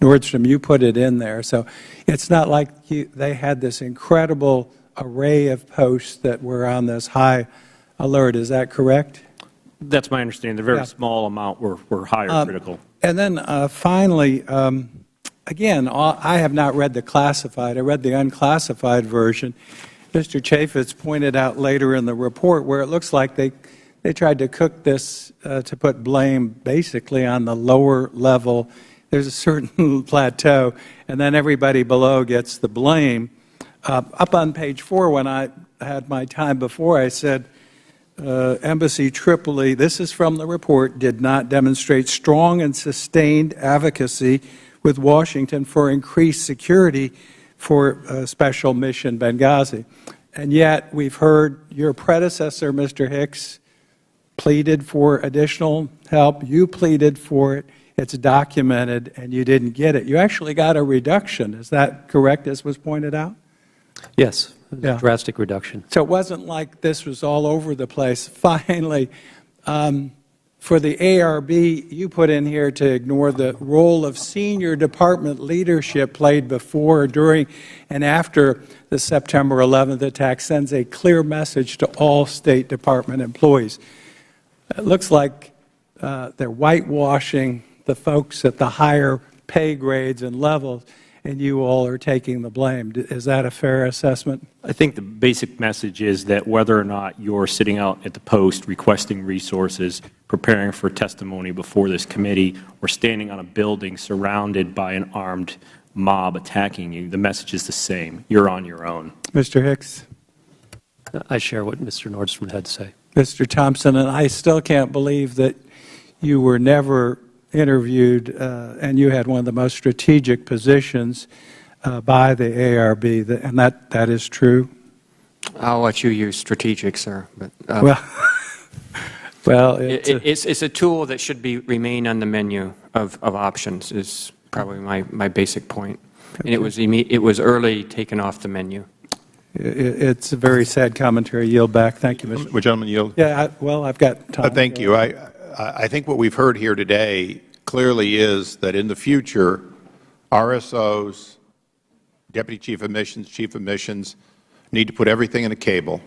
Nordstrom, you put it in there. So it's not like they had this incredible array of posts that were on this high alert. Is that correct? That's my understanding. The very small amount were higher critical. And then finally, again, I have not read the classified. I read the unclassified version. Mr. Chaffetz pointed out later in the report where it looks like they tried to cook this to put blame basically on the lower level. There's a certain plateau, and then everybody below gets the blame. Up on page 4, when I had my time before, I said, Embassy Tripoli, this is from the report, did not demonstrate strong and sustained advocacy with Washington for increased security for Special Mission Benghazi. And yet we've heard your predecessor, Mr. Hicks, pleaded for additional help. You pleaded for it. It's documented, and you didn't get it. You actually got a reduction. Is that correct, as was pointed out? Yes, a drastic reduction. So it wasn't like this was all over the place. Finally, for the ARB, you put in here to ignore the role of senior department leadership played before, during, and after the September 11th attack sends a clear message to all State Department employees. It looks like they're whitewashing the folks at the higher pay grades and levels, and you all are taking the blame. Is that a fair assessment? I think the basic message is that whether or not you're sitting out at the post requesting resources, preparing for testimony before this committee, or standing on a building surrounded by an armed mob attacking you, the message is the same. You're on your own. Mr. Hicks? I share what Mr. Nordstrom had to say. Mr. Thompson, and I still can't believe that you were never interviewed, and you had one of the most strategic positions by the ARB, and that is true? I'll let you use strategic, sir. But, well, it's a tool that should remain on the menu of options is probably my basic point. And it was early taken off the menu. It's a very sad commentary. Yield back. Thank you, Mr. Would gentleman yield? Yeah, well, I've got time. Thank you. I think what we've heard here today clearly is that in the future, RSOs, Deputy Chief of Missions need to put everything in a cable.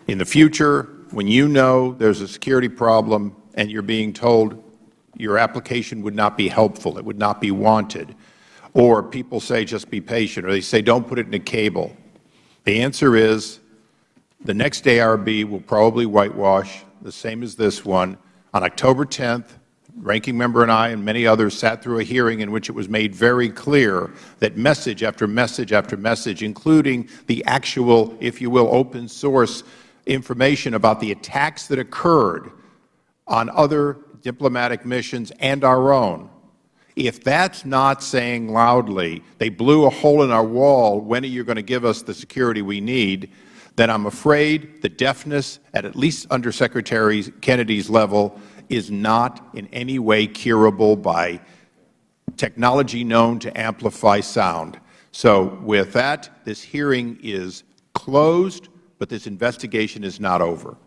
In the future, when you know there's a security problem and you're being told your application would not be helpful, it would not be wanted, or people say just be patient, or they say don't put it in a cable, the answer is the next ARB will probably whitewash, the same as this one. On October 10th, Ranking Member and I and many others sat through a hearing in which it was made very clear that message after message after message, including the actual, if you will, open source information about the attacks that occurred on other diplomatic missions, and our own, if that's not saying loudly, they blew a hole in our wall, when are you going to give us the security we need, then I'm afraid the deafness at least Undersecretary Kennedy's level is not in any way curable by technology known to amplify sound. So with that, this hearing is closed, but this investigation is not over.